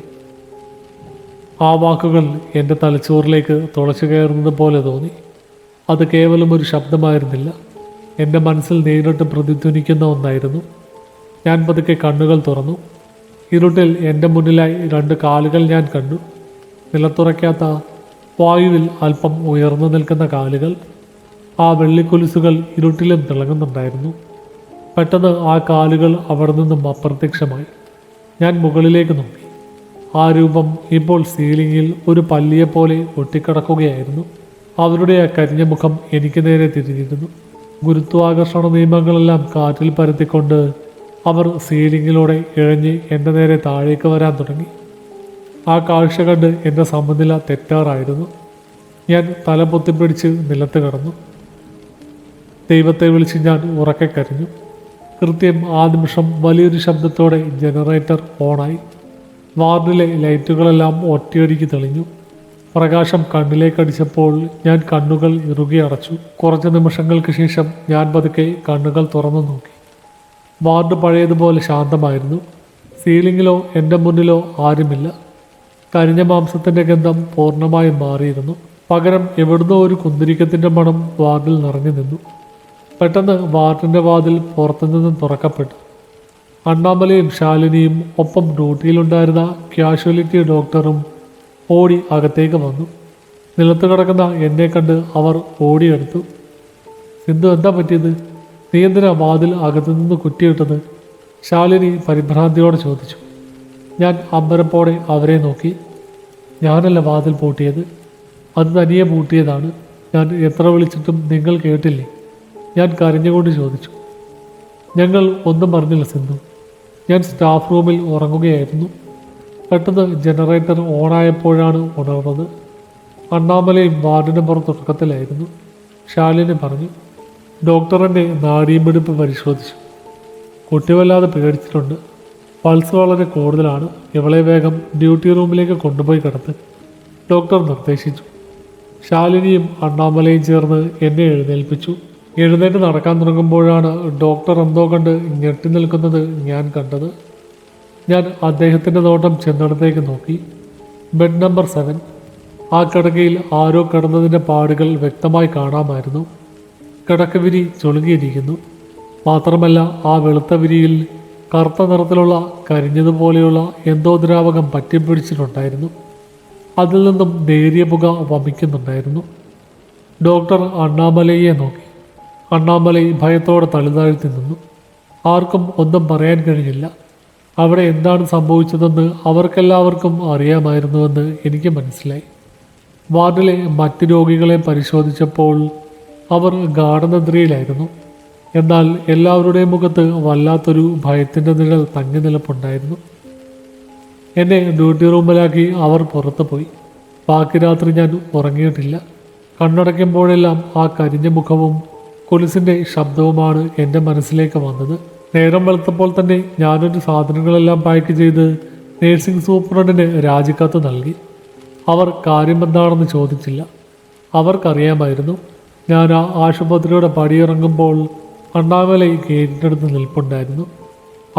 ആ വാക്കുകൾ എൻ്റെ തലച്ചോറിലേക്ക് തുളച്ചു കയറുന്നത് പോലെ തോന്നി. അത് കേവലം ഒരു ശബ്ദമായിരുന്നില്ല, എൻ്റെ മനസ്സിൽ നേരിട്ട് പ്രതിധ്വനിക്കുന്ന ഒന്നായിരുന്നു. ഞാൻ പതുക്കെ കണ്ണുകൾ തുറന്നു. ഇരുട്ടിൽ എൻ്റെ മുന്നിലായി 2 കാലുകൾ ഞാൻ കണ്ടു. നിലത്തുറയ്ക്കാത്ത വായുവിൽ അല്പം ഉയർന്നു നിൽക്കുന്ന കാലുകൾ. ആ വെള്ളിക്കൊലുസുകൾ ഇരുട്ടിലും തിളങ്ങുന്നുണ്ടായിരുന്നു. പെട്ടെന്ന് ആ കാലുകൾ അവിടെ നിന്നും അപ്രത്യക്ഷമായി. ഞാൻ മുകളിലേക്ക് നോക്കി. ആ രൂപം ഇപ്പോൾ സീലിങ്ങിൽ ഒരു പല്ലിയെപ്പോലെ ഒട്ടിക്കിടക്കുകയായിരുന്നു. അവരുടെ ആ കരിഞ്ഞ മുഖം എനിക്ക് നേരെ തിരിഞ്ഞിരുന്നു. ഗുരുത്വാകർഷണ നിയമങ്ങളെല്ലാം കാറ്റിൽ പരത്തിക്കൊണ്ട് അവർ സീലിങ്ങിലൂടെ ഇഴഞ്ഞ് എൻ്റെ നേരെ താഴേക്ക് വരാൻ തുടങ്ങി. ആ കാഴ്ച കണ്ട് എൻ്റെ സമനില തെറ്റാറായിരുന്നു. ഞാൻ തല പൊത്തിപ്പിടിച്ച് നിലത്ത് കിടന്നു. ദൈവത്തെ വിളിച്ച് ഞാൻ ഉറക്കെ കരഞ്ഞു. കൃത്യം ആ നിമിഷം വലിയൊരു ശബ്ദത്തോടെ ജനറേറ്റർ ഓണായി. വാർഡിലെ ലൈറ്റുകളെല്ലാം ഒറ്റയടിക്ക് തെളിഞ്ഞു. പ്രകാശം കണ്ണിലേക്കടിച്ചപ്പോൾ ഞാൻ കണ്ണുകൾ ഇറുകി അടച്ചു. കുറച്ച് നിമിഷങ്ങൾക്ക് ശേഷം ഞാൻ പതുക്കെ കണ്ണുകൾ തുറന്നു നോക്കി. വാർഡ് പഴയതുപോലെ ശാന്തമായിരുന്നു. സീലിങ്ങിലോ എൻ്റെ മുന്നിലോ ആരുമില്ല. കരിഞ്ഞ മാംസത്തിൻ്റെ ഗന്ധം പൂർണ്ണമായും മാറിയിരുന്നു. പകരം എവിടുന്നോ ഒരു കുന്തിരിക്കത്തിൻ്റെ മണം വാർഡിൽ നിറഞ്ഞു നിന്നു. പെട്ടെന്ന് വാർഡിൻ്റെ വാതിൽ പുറത്തുനിന്നും തുറക്കപ്പെട്ടു. അണ്ണാമലയും ശാലിനിയും ഒപ്പം ഡ്യൂട്ടിയിലുണ്ടായിരുന്ന കാഷ്വാലിറ്റി ഡോക്ടറും ഓടി അകത്തേക്ക് വന്നു. നിലത്ത് കിടക്കുന്ന എന്നെ കണ്ട് അവർ ഓടിയെടുത്തു. സിന്ധു, എന്താ പറ്റിയത്? നീ എന്തിനാ വാതിൽ അകത്തുനിന്ന് കുറ്റിയിട്ടത്? ശാലിനി പരിഭ്രാന്തിയോടെ ചോദിച്ചു. ഞാൻ അമ്പരപ്പോടെ അവരെ നോക്കി. ഞാനല്ല വാതിൽ പൂട്ടിയത്, അത് തനിയെ പൂട്ടിയതാണ്. ഞാൻ എത്ര വിളിച്ചിട്ടും നിങ്ങൾ കേട്ടില്ലേ? ഞാൻ കരഞ്ഞുകൊണ്ട് ചോദിച്ചു. ഞങ്ങൾ ഒന്നും പറഞ്ഞില്ല സിന്ധു. ഞാൻ സ്റ്റാഫ് റൂമിൽ ഉറങ്ങുകയായിരുന്നു. പെട്ടെന്ന് ജനറേറ്റർ ഓണായപ്പോഴാണ് ഉണർന്നത്. അണ്ണാമലയും വാർഡിന് പുറത്തുറക്കത്തിലായിരുന്നു. ശാലിനി പറഞ്ഞു. ഡോക്ടർ എൻ്റെ നാഡീമിടിപ്പ് പരിശോധിച്ചു. കുട്ടി വല്ലാതെ പേടിച്ചിട്ടുണ്ട്. പൾസ് വളരെ കൂടുതലാണ്. ഇവളെ വേഗം ഡ്യൂട്ടി റൂമിലേക്ക് കൊണ്ടുപോയി കിടത്ത് ഡോക്ടർ നിർദ്ദേശിച്ചു. ശാലിനിയും അണ്ണാമലയും ചേർന്ന് എന്നെ എഴുന്നേൽപ്പിച്ചു. എഴുന്നേറ്റ് നടക്കാൻ തുടങ്ങുമ്പോഴാണ് ഡോക്ടർ എന്തോ കണ്ട് ഞെട്ടി നിൽക്കുന്നത് ഞാൻ കണ്ടത്. ഞാൻ അദ്ദേഹത്തിൻ്റെ നോട്ടം ചെന്നിടത്തേക്ക് നോക്കി. Bed number 7. ആ കിടക്കയിൽ ആരോ കിടന്നതിൻ്റെ പാടുകൾ വ്യക്തമായി കാണാമായിരുന്നു. കിടക്കവിരി ചുളുങ്ങിയിരിക്കുന്നു. മാത്രമല്ല ആ വെളുത്ത വിരിയിൽ കറുത്ത നിറത്തിലുള്ള കരിഞ്ഞതുപോലെയുള്ള എന്തോ ദ്രാവകം പറ്റിപ്പിടിച്ചിട്ടുണ്ടായിരുന്നു. അതിൽ നിന്നും നേരിയ പുക വമിക്കുന്നുണ്ടായിരുന്നു. ഡോക്ടർ അണ്ണാമലയെ നോക്കി. അണ്ണാമലൈ ഭയത്തോടെ തള്ളിതാഴ്ത്തി നിന്നു. ആർക്കും ഒന്നും പറയാൻ കഴിഞ്ഞില്ല. അവിടെ എന്താണ് സംഭവിച്ചതെന്ന് അവർക്കെല്ലാവർക്കും അറിയാമായിരുന്നുവെന്ന് എനിക്ക് മനസ്സിലായി. വാർഡിലെ മറ്റ് രോഗികളെ പരിശോധിച്ചപ്പോൾ അവർ ഗാഠനിദ്രയിലായിരുന്നു. എന്നാൽ എല്ലാവരുടെയും മുഖത്ത് വല്ലാത്തൊരു ഭയത്തിൻ്റെ നിഴൽ തങ്ങി നിലപ്പുണ്ടായിരുന്നു. എന്നെ ഡ്യൂട്ടി റൂമിലാക്കി അവർ പുറത്തു പോയി. ബാക്കി രാത്രി ഞാൻ ഉറങ്ങിയിട്ടില്ല. കണ്ണടയ്ക്കുമ്പോഴെല്ലാം ആ കരിഞ്ഞ മുഖവും കൊലുസിൻ്റെ ശബ്ദവുമാണ് എൻ്റെ മനസ്സിലേക്ക് വന്നത്. നേരം വെളുത്തപ്പോൾ തന്നെ ഞാനൊരു സാധനങ്ങളെല്ലാം പാക്ക് ചെയ്ത് നേഴ്സിംഗ് സൂപ്രണ്ടിന് രാജിക്കത്ത് നൽകി. അവർ കാര്യമെന്താണെന്ന് ചോദിച്ചില്ല. അവർക്കറിയാമായിരുന്നു ഞാൻ ആ ആശുപത്രിയുടെ പടിയിറങ്ങുമ്പോൾ അണ്ണാമലൈ ഗേറ്റിനടുത്ത് നിൽപ്പുണ്ടായിരുന്നു.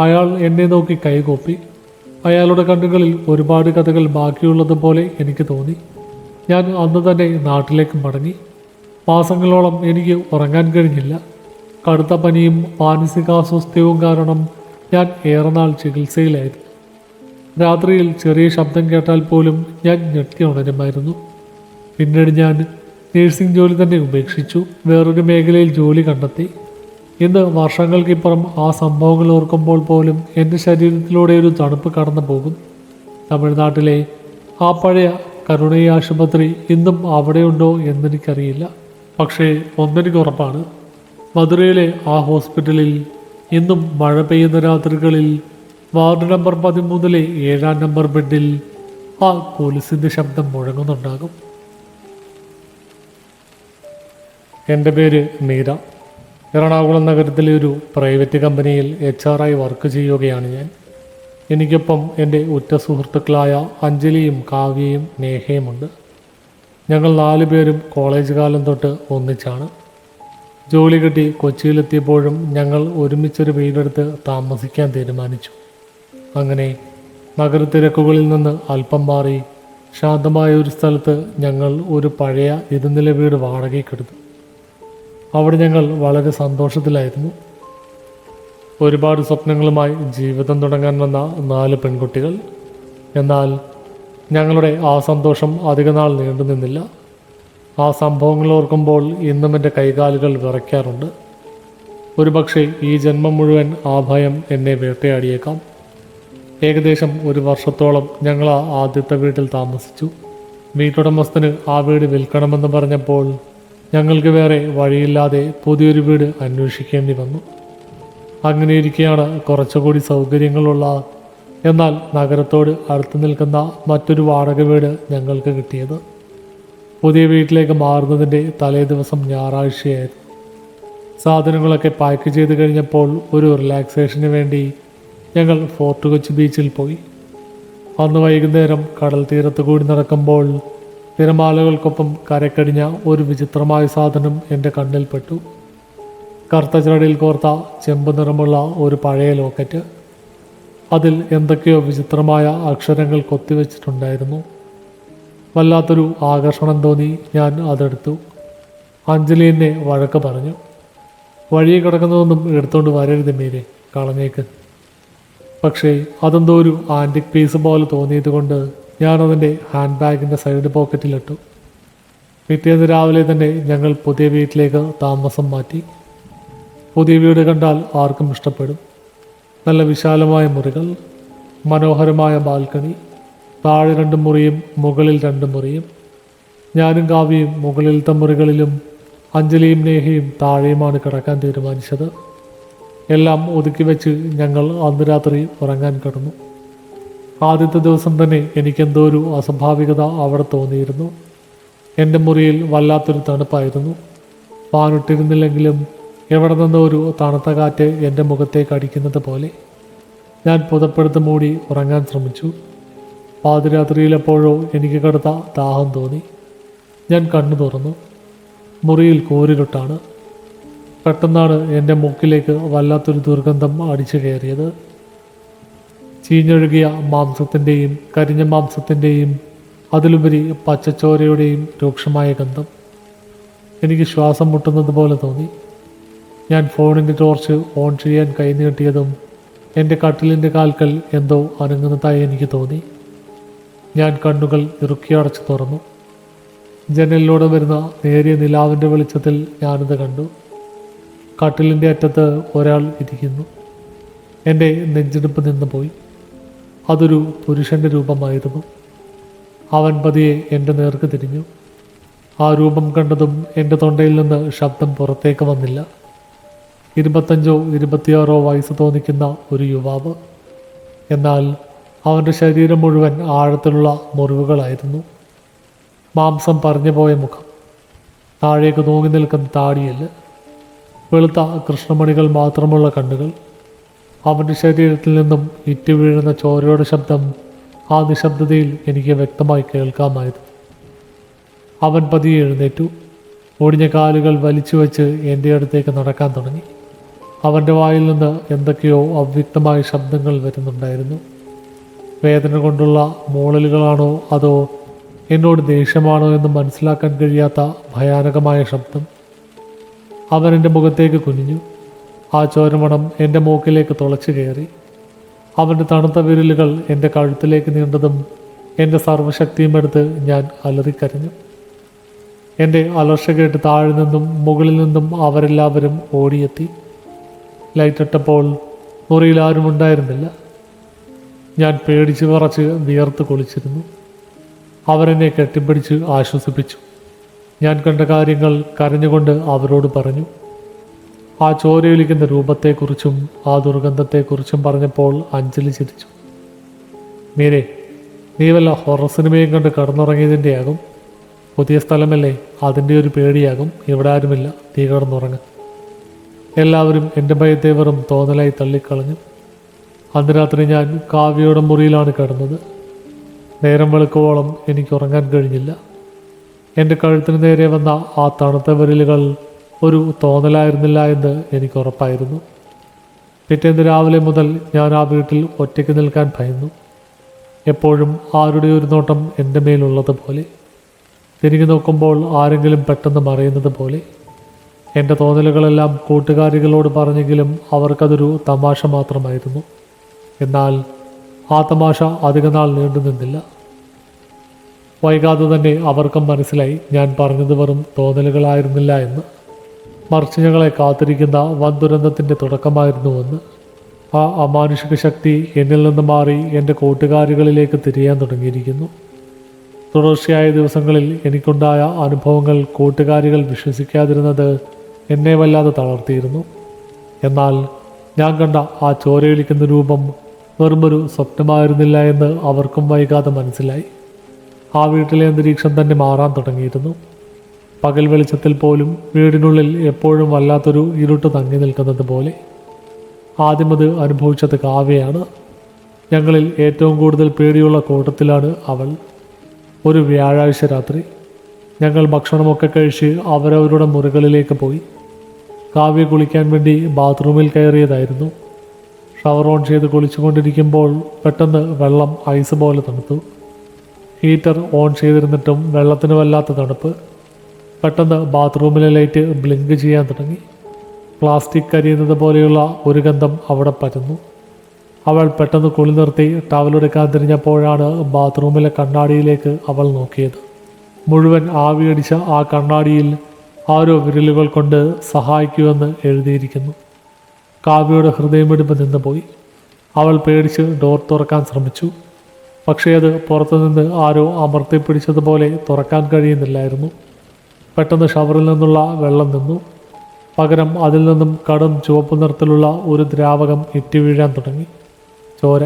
അയാൾ എന്നെ നോക്കി കൈകൂപ്പി. അയാളുടെ കണ്ണുകളിൽ ഒരുപാട് കഥകൾ ബാക്കിയുള്ളതുപോലെ എനിക്ക് തോന്നി. ഞാൻ അന്ന് തന്നെ നാട്ടിലേക്ക് മടങ്ങി. മാസങ്ങളോളം എനിക്ക് ഉറങ്ങാൻ കഴിഞ്ഞില്ല. കടുത്ത പനിയും മാനസികാസ്വാസ്ഥ്യവും കാരണം ഞാൻ ഏറെ നാൾ ചികിത്സയിലായിരുന്നു. രാത്രിയിൽ ചെറിയ ശബ്ദം കേട്ടാൽ പോലും ഞാൻ ഞെട്ടി ഉണരുമായിരുന്നു. പിന്നീട് ഞാൻ നേഴ്സിംഗ് ജോലി തന്നെ ഉപേക്ഷിച്ചു. വേറൊരു മേഖലയിൽ ജോലി കണ്ടെത്തി. ഇന്ന് വർഷങ്ങൾക്കിപ്പുറം ആ സംഭവങ്ങൾ ഓർക്കുമ്പോൾ പോലും എൻ്റെ ശരീരത്തിലൂടെ ഒരു തണുപ്പ് കടന്നു പോകും. തമിഴ്നാട്ടിലെ ആ പഴയ കരുണൈ ആശുപത്രി ഇന്നും അവിടെയുണ്ടോ എന്നെനിക്കറിയില്ല. പക്ഷേ ഒന്നെനിക്ക് ഉറപ്പാണ്, മധുരയിലെ ആ ഹോസ്പിറ്റലിൽ ഇന്നും മഴ പെയ്യുന്ന രാത്രികളിൽ വാർഡ് നമ്പർ 13-ലെ 7-ാം നമ്പർ ബെഡിൽ ആ പോലീസിൻ്റെ ശബ്ദം മുഴങ്ങുന്നുണ്ടാകും. എൻ്റെ പേര് മീര. എറണാകുളം നഗരത്തിലെ ഒരു പ്രൈവറ്റ് കമ്പനിയിൽ HR-ആയി വർക്ക് ചെയ്യുകയാണ് ഞാൻ. എനിക്കൊപ്പം എൻ്റെ ഉറ്റ സുഹൃത്തുക്കളായ അഞ്ജലിയും കാവ്യയും നേഹയുമുണ്ട്. ഞങ്ങൾ 4 പേരും കോളേജ് കാലം തൊട്ട് ഒന്നിച്ചാണ്. ജോലി കിട്ടി കൊച്ചിയിലെത്തിയപ്പോഴും ഞങ്ങൾ ഒരുമിച്ചൊരു വീടെടുത്ത് താമസിക്കാൻ തീരുമാനിച്ചു. അങ്ങനെ നഗരത്തിരക്കുകളിൽ നിന്ന് അല്പം മാറി ശാന്തമായ ഒരു സ്ഥലത്ത് ഞങ്ങൾ ഒരു പഴയ ഇരുനില വീട് വാടകയ്ക്കെടുത്തു. അവിടെ ഞങ്ങൾ വളരെ സന്തോഷത്തിലായിരുന്നു. ഒരുപാട് സ്വപ്നങ്ങളുമായി ജീവിതം തുടങ്ങാൻ വന്ന 4 പെൺകുട്ടികൾ. എന്നാൽ ഞങ്ങളുടെ ആ സന്തോഷം അധികനാൾ നീണ്ടു നിന്നില്ല. ആ സംഭവങ്ങൾ ഓർക്കുമ്പോൾ ഇന്നും എൻ്റെ കൈകാലുകൾ വിറയ്ക്കാറുണ്ട്. ഒരുപക്ഷെ ഈ ജന്മം മുഴുവൻ ആ ഭയം എന്നെ വേട്ടയാടിയേക്കാം. ഏകദേശം 1 വർഷത്തോളം ഞങ്ങൾ ആ ആദ്യത്തെ വീട്ടിൽ താമസിച്ചു. വീട്ടുടമസ്ഥന് ആ വീട് വിൽക്കണമെന്ന് പറഞ്ഞപ്പോൾ ഞങ്ങൾക്ക് വേറെ വഴിയില്ലാതെ പുതിയൊരു വീട് അന്വേഷിക്കേണ്ടി വന്നു. അങ്ങനെയിരിക്കെയാണ് കുറച്ചുകൂടി സൗകര്യങ്ങളുള്ള എന്നാൽ നഗരത്തോട് അടുത്ത് നിൽക്കുന്ന മറ്റൊരു വാടക വീട് ഞങ്ങൾക്ക് കിട്ടിയത്. പുതിയ വീട്ടിലേക്ക് മാറുന്നതിൻ്റെ തലേ ദിവസം ഞായറാഴ്ചയായിരുന്നു. സാധനങ്ങളൊക്കെ പാക്ക് ചെയ്ത് കഴിഞ്ഞപ്പോൾ ഒരു റിലാക്സേഷന് വേണ്ടി ഞങ്ങൾ ഫോർട്ട് കൊച്ചി ബീച്ചിൽ പോയി. അന്ന് വൈകുന്നേരം കടൽ തീരത്ത് കൂടി നടക്കുമ്പോൾ തിരമാലകൾക്കൊപ്പം കരക്കടിഞ്ഞ ഒരു വിചിത്രമായ സാധനം എൻ്റെ കണ്ണിൽപ്പെട്ടു. കറുത്ത ചരടിൽ കോർത്ത ചെമ്പ് നിറമുള്ള ഒരു പഴയ ലോക്കറ്റ്. അതിൽ എന്തൊക്കെയോ വിചിത്രമായ അക്ഷരങ്ങൾ കൊത്തിവെച്ചിട്ടുണ്ടായിരുന്നു. വല്ലാത്തൊരു ആകർഷണം തോന്നി ഞാൻ അതെടുത്തു. അഞ്ജലി എന്നെ വഴക്ക് പറഞ്ഞു. വഴിയെ കിടക്കുന്നതൊന്നും എടുത്തുകൊണ്ട് വരരുത് മീരെ, കളഞ്ഞേക്ക്. പക്ഷേ അതെന്തോ ഒരു ആൻറ്റിക് പീസ് പോലെ തോന്നിയത് കൊണ്ട് ഞാനതിൻ്റെ ഹാൻഡ് ബാഗിൻ്റെ സൈഡ് പോക്കറ്റിലിട്ടു. പിറ്റേന്ന് രാവിലെ തന്നെ ഞങ്ങൾ പുതിയ വീട്ടിലേക്ക് താമസം മാറ്റി. പുതിയ വീട് കണ്ടാൽ ആർക്കും ഇഷ്ടപ്പെടും. നല്ല വിശാലമായ മുറികൾ, മനോഹരമായ ബാൽക്കണി, താഴെ 2 മുറിയും മുകളിൽ 2 മുറിയും. ഞാനും കാവ്യയും മുകളിലത്തെ മുറികളിലും അഞ്ജലിയും നേഹയും താഴെയുമാണ് കിടക്കാൻ തീരുമാനിച്ചത്. എല്ലാം ഒതുക്കി വെച്ച് ഞങ്ങൾ അന്ന് രാത്രി ഉറങ്ങാൻ കിടന്നു. ആദ്യത്തെ ദിവസം തന്നെ എനിക്കെന്തോ ഒരു അസ്വാഭാവികത അവിടെ തോന്നിയിരുന്നു. എൻ്റെ മുറിയിൽ വല്ലാത്തൊരു തണുപ്പായിരുന്നു. ഫാനിട്ടിരുന്നില്ലെങ്കിലും എവിടെ നിന്നോ ഒരു തണുത്ത കാറ്റ് എൻ്റെ മുഖത്തേക്ക് അടിക്കുന്നത് പോലെ. ഞാൻ പുതപ്പെടുത്ത് മൂടി ഉറങ്ങാൻ ശ്രമിച്ചു. പാതിരാത്രിയിലെപ്പോഴോ എനിക്ക് കടുത്ത ദാഹം തോന്നി. ഞാൻ കണ്ണു തുറന്നു. മുറിയിൽ കൂരിരുട്ടാണ്. പെട്ടെന്നാണ് എൻ്റെ മൂക്കിലേക്ക് വല്ലാത്തൊരു ദുർഗന്ധം അടിച്ചു കയറിയത്. ചീഞ്ഞൊഴുകിയ മാംസത്തിൻ്റെയും കരിഞ്ഞ മാംസത്തിൻ്റെയും അതിലുപരി പച്ചച്ചോരയുടെയും രൂക്ഷമായ ഗന്ധം. എനിക്ക് ശ്വാസം മുട്ടുന്നത് പോലെ തോന്നി. ഞാൻ ഫോണിൻ്റെ ടോർച്ച് ഓൺ ചെയ്യാൻ കൈ നീട്ടിയതും എൻ്റെ കട്ടിലിൻ്റെ കാൽക്കൽ എന്തോ അനങ്ങുന്നതായി എനിക്ക് തോന്നി. ഞാൻ കണ്ണുകൾ ഇറുക്കിയടച്ച് തുറന്നു. ജനലിലൂടെ വരുന്ന നേരിയ നിലാവിൻ്റെ വെളിച്ചത്തിൽ ഞാനത് കണ്ടു. കട്ടിലിൻ്റെ അറ്റത്ത് ഒരാൾ ഇരിക്കുന്നു. എൻ്റെ നെഞ്ചിടിപ്പ് നിന്ന് പോയി. അതൊരു പുരുഷൻ്റെ രൂപമായിരുന്നു. അവൻ പതിയെ എൻ്റെ നേർക്ക് തിരിഞ്ഞു. ആ രൂപം കണ്ടതും എൻ്റെ തൊണ്ടയിൽ നിന്ന് ശബ്ദം പുറത്തേക്ക് വന്നില്ല. 25 26 വയസ്സ് തോന്നിക്കുന്ന ഒരു യുവാവ്. എന്നാൽ അവൻ്റെ ശരീരം മുഴുവൻ ആഴത്തിലുള്ള മുറിവുകളായിരുന്നു. മാംസം പറഞ്ഞു പോയ മുഖം, താഴേക്ക് തൂങ്ങി നിൽക്കുന്ന താടിയല്, വെളുത്ത കൃഷ്ണമണികൾ മാത്രമുള്ള കണ്ണുകൾ. അവൻ്റെ ശരീരത്തിൽ നിന്നും ഇറ്റു വീഴുന്ന ചോരയുടെ ശബ്ദം ആ നിശബ്ദതയിൽ എനിക്ക് വ്യക്തമായി കേൾക്കാമായിരുന്നു. അവൻ പതിയെ എഴുന്നേറ്റു. ഒടിഞ്ഞ കാലുകൾ വലിച്ചു വെച്ച് എൻ്റെ അടുത്തേക്ക് നടക്കാൻ തുടങ്ങി. അവൻ്റെ വായിൽ നിന്ന് എന്തൊക്കെയോ അവ്യക്തമായ ശബ്ദങ്ങൾ വരുന്നുണ്ടായിരുന്നു. വേദന കൊണ്ടുള്ള മൂളലുകളാണോ അതോ എന്നോട് ദേഷ്യമാണോ എന്ന് മനസ്സിലാക്കാൻ കഴിയാത്ത ഭയാനകമായ ശബ്ദം. അവൻ എൻ്റെ മുഖത്തേക്ക് കുനിഞ്ഞു. ആ ചോരമണം എൻ്റെ മൂക്കിലേക്ക് തുളച്ചു കയറി. അവൻ്റെ തണുത്ത വിരലുകൾ എൻ്റെ കഴുത്തിലേക്ക് നീണ്ടതും എൻ്റെ സർവ്വശക്തിയും എടുത്ത് ഞാൻ അലറിക്കരഞ്ഞു. എൻ്റെ അലർച്ച കേട്ട് താഴെ നിന്നും മുകളിൽ നിന്നും അവരെല്ലാവരും ഓടിയെത്തി. ലൈറ്റിട്ടപ്പോൾ മുറിയിൽ ആരും ഉണ്ടായിരുന്നില്ല. ഞാൻ പേടിച്ച് വിറച്ച് വിയർത്ത് കുളിച്ചിരുന്നു. അവരെന്നെ കെട്ടിപ്പിടിച്ച് ആശ്വസിപ്പിച്ചു. ഞാൻ കണ്ട കാര്യങ്ങൾ കരഞ്ഞുകൊണ്ട് അവരോട് പറഞ്ഞു. ആ ചോരയൊലിക്കുന്ന രൂപത്തെക്കുറിച്ചും ആ ദുർഗന്ധത്തെക്കുറിച്ചും പറഞ്ഞപ്പോൾ അഞ്ജലി ചിരിച്ചു. മീരെ, നീ വല്ല ഹൊറർ സിനിമയും കണ്ട് കിടന്നുറങ്ങിയതിൻ്റെയാകും. പുതിയ സ്ഥലമല്ലേ, അതിൻ്റെ ഒരു പേടിയാകും. ഇവിടെ ആരുമില്ല, നീ കിടന്നുറങ്ങ്. എല്ലാവരും എൻ്റെ ഭയത്തെ വെറും തോന്നലായി തള്ളിക്കളഞ്ഞു. അന്ന് രാത്രി ഞാൻ കാവ്യയുടെ മുറിയിലാണ് കിടന്നത്. നേരം വെളുക്കുവോളം എനിക്ക് ഉറങ്ങാൻ കഴിഞ്ഞില്ല. എൻ്റെ കഴുത്തിന് നേരെ വന്ന ആ തണുത്ത വിരലുകൾ ഒരു തോന്നലായിരുന്നില്ല എന്ന് എനിക്ക് ഉറപ്പായിരുന്നു. പിറ്റേന്ന് രാവിലെ മുതൽ ഞാൻ ആ വീട്ടിൽ ഒറ്റയ്ക്ക് നിൽക്കാൻ ഭയന്നു. എപ്പോഴും ആരുടെ ഒരു നോട്ടം എൻ്റെ മേലുള്ളതുപോലെ, തിരിഞ്ഞു നോക്കുമ്പോൾ ആരെങ്കിലും പെട്ടെന്ന് മറയുന്നത് പോലെ. എൻ്റെ തോന്നലുകളെല്ലാം കൂട്ടുകാരികളോട് പറഞ്ഞെങ്കിലും അവർക്കതൊരു തമാശ മാത്രമായിരുന്നു. എന്നാൽ ആ തമാശ അധികനാൾ നീണ്ടു നിന്നില്ല. വൈകാതെ തന്നെ അവർക്കും മനസ്സിലായി ഞാൻ പറഞ്ഞത് വെറും തോന്നലുകളായിരുന്നില്ല എന്ന്, മറിച്ച് ഞങ്ങളെ കാത്തിരിക്കുന്ന വൻ ദുരന്തത്തിൻ്റെ തുടക്കമായിരുന്നുവെന്ന്. ആ അമാനുഷിക ശക്തി എന്നിൽ നിന്ന് മാറി എൻ്റെ കൂട്ടുകാരികളിലേക്ക് തിരിയാൻ തുടങ്ങിയിരിക്കുന്നു. തുടർച്ചയായ ദിവസങ്ങളിൽ എനിക്കുണ്ടായ അനുഭവങ്ങൾ കൂട്ടുകാരികൾ വിശ്വസിക്കാതിരുന്നത് എന്നെ വല്ലാതെ തളർത്തിയിരുന്നു. എന്നാൽ ഞാൻ കണ്ട ആ ചോരയൊലിക്കുന്ന രൂപം വെറുമൊരു സ്വപ്നമായിരുന്നില്ല എന്ന് അവർക്കും വൈകാതെ മനസ്സിലായി. ആ വീട്ടിലെ അന്തരീക്ഷം തന്നെ മാറാൻ തുടങ്ങിയിരുന്നു. പകൽ വെളിച്ചത്തിൽ പോലും വീടിനുള്ളിൽ എപ്പോഴും വല്ലാത്തൊരു ഇരുട്ട് തങ്ങി നിൽക്കുന്നത് പോലെ. ആദ്യമത് അനുഭവിച്ചത് കാവ്യയാണ്. ഞങ്ങളിൽ ഏറ്റവും കൂടുതൽ പേടിയുള്ള കൂട്ടത്തിലാണ് അവൾ. ഒരു വ്യാഴാഴ്ച രാത്രി ഞങ്ങൾ ഭക്ഷണമൊക്കെ കഴിച്ച് അവരവരുടെ മുറികളിലേക്ക് പോയി. കാവ്യ കുളിക്കാൻ വേണ്ടി ബാത്റൂമിൽ കയറിയതായിരുന്നു. ഷവർ ഓൺ ചെയ്ത് കുളിച്ചുകൊണ്ടിരിക്കുമ്പോൾ പെട്ടെന്ന് വെള്ളം ഐസ് പോലെ തണുത്തു. ഹീറ്റർ ഓൺ ചെയ്തിരുന്നിട്ടും വെള്ളത്തിന് വല്ലാത്ത തണുപ്പ്. പെട്ടെന്ന് ബാത്റൂമിലെ ലൈറ്റ് ബ്ലിങ്ക് ചെയ്യാൻ തുടങ്ങി. പ്ലാസ്റ്റിക് കരിയുന്നത് പോലെയുള്ള ഒരു ഗന്ധം അവിടെ പരന്നു. അവൾ പെട്ടെന്ന് കുളി നിർത്തി ടവലെടുക്കാൻ തിരിഞ്ഞപ്പോഴാണ് ബാത്റൂമിലെ കണ്ണാടിയിലേക്ക് അവൾ നോക്കിയത്. മുഴുവൻ ആവിയടിച്ച ആ കണ്ണാടിയിൽ ആരോ വിരലുകൾ കൊണ്ട് സഹായിക്കുമെന്ന് എഴുതിയിരിക്കുന്നു. കാവ്യയുടെ ഹൃദയമിടിപ്പ് നിന്നുപോയി. അവൾ പേടിച്ച് ഡോർ തുറക്കാൻ ശ്രമിച്ചു. പക്ഷേ അത് പുറത്തുനിന്ന് ആരോ അമർത്തിപ്പിടിച്ചതുപോലെ തുറക്കാൻ കഴിയുന്നില്ലായിരുന്നു. പെട്ടെന്ന് ഷവറിൽ നിന്നുള്ള വെള്ളം നിന്നു. പകരം അതിൽ നിന്നും കടും ചുവപ്പ് നിറത്തിലുള്ള ഒരു ദ്രാവകം ഇറ്റി വീഴാൻ തുടങ്ങി. ചോര.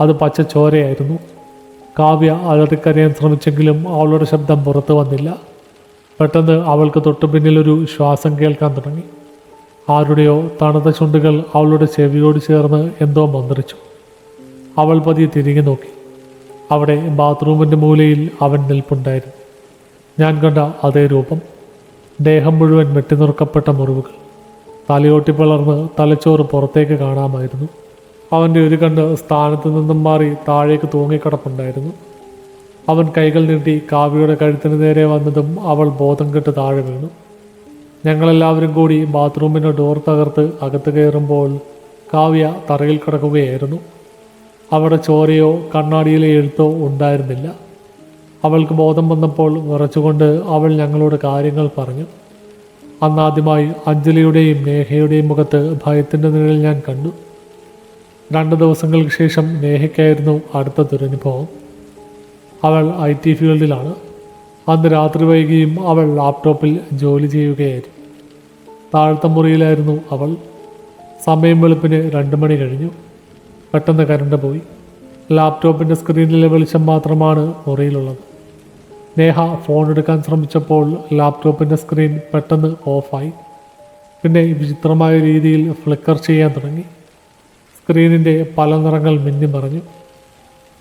അത് പച്ച ചോരയായിരുന്നു. കാവ്യ അലറിക്കരയാൻ ശ്രമിച്ചെങ്കിലും അവളുടെ ശബ്ദം പുറത്തു വന്നില്ല. പെട്ടെന്ന് അവൾക്ക് തൊട്ടു പിന്നിലൊരു ശ്വാസം കേൾക്കാൻ തുടങ്ങി. ആരുടെയോ തണുത്ത ചുണ്ടുകൾ അവളുടെ ചെവിയോട് ചേർന്ന് എന്തോ മന്ത്രിച്ചു. അവൾ പതിയെ തിരിഞ്ഞു നോക്കി. അവിടെ ബാത്റൂമിൻ്റെ മൂലയിൽ അവൻ നിൽപ്പുണ്ടായിരുന്നു. ഞാൻ കണ്ട അതേ രൂപം. ദേഹം മുഴുവൻ വെട്ടിനുറുക്കപ്പെട്ട മുറിവുകൾ. തലയോട്ടി പിളർന്ന് തലച്ചോറ് പുറത്തേക്ക് കാണാമായിരുന്നു. അവൻ്റെ ഒരു കണ്ണ് സ്ഥാനത്ത് നിന്നും മാറി താഴേക്ക് തൂങ്ങിക്കിടപ്പുണ്ടായിരുന്നു. അവൻ കൈകൾ നീട്ടി കാവ്യയുടെ കഴുത്തിന് നേരെ വന്നതും അവൾ ബോധം കെട്ട് താഴെ വീണു. ഞങ്ങളെല്ലാവരും കൂടി ബാത്റൂമിൻ്റെ ഡോർ തകർത്ത് അകത്ത് കയറുമ്പോൾ കാവ്യ തറയിൽ കിടക്കുകയായിരുന്നു. അവിടെ ചോരയോ കണ്ണാടിയിലെ എഴുത്തോ ഉണ്ടായിരുന്നില്ല. അവൾക്ക് ബോധം വന്നപ്പോൾ വിറച്ചുകൊണ്ട് അവൾ ഞങ്ങളോട് കാര്യങ്ങൾ പറഞ്ഞു. അന്നാദ്യമായി അഞ്ജലിയുടെയും നേഹയുടെയും മുഖത്ത് ഭയത്തിൻ്റെ നിഴൽ ഞാൻ കണ്ടു. 2 ദിവസങ്ങൾക്ക് ശേഷം നേഹയ്ക്കായിരുന്നു അടുത്ത ദുരനുഭവം. അവൾ IT ഫീൽഡിലാണ്. അന്ന് രാത്രി വൈകിയും അവൾ ലാപ്ടോപ്പിൽ ജോലി ചെയ്യുകയായിരുന്നു. താഴത്തെ മുറിയിലായിരുന്നു അവൾ. സമയം വെളുപ്പിന് 2 മണി കഴിഞ്ഞു. പെട്ടെന്ന് കറണ്ട് പോയി. ലാപ്ടോപ്പിൻ്റെ സ്ക്രീനിലെ വെളിച്ചം മാത്രമാണ് മുറിയിലുള്ളത്. നേഹ ഫോൺ എടുക്കാൻ ശ്രമിച്ചപ്പോൾ ലാപ്ടോപ്പിൻ്റെ സ്ക്രീൻ പെട്ടെന്ന് ഓഫായി. പിന്നെ വിചിത്രമായ രീതിയിൽ ഫ്ലിക്കർ ചെയ്യാൻ തുടങ്ങി. സ്ക്രീനിൻ്റെ പല നിറങ്ങൾ മിന്നി മറഞ്ഞു.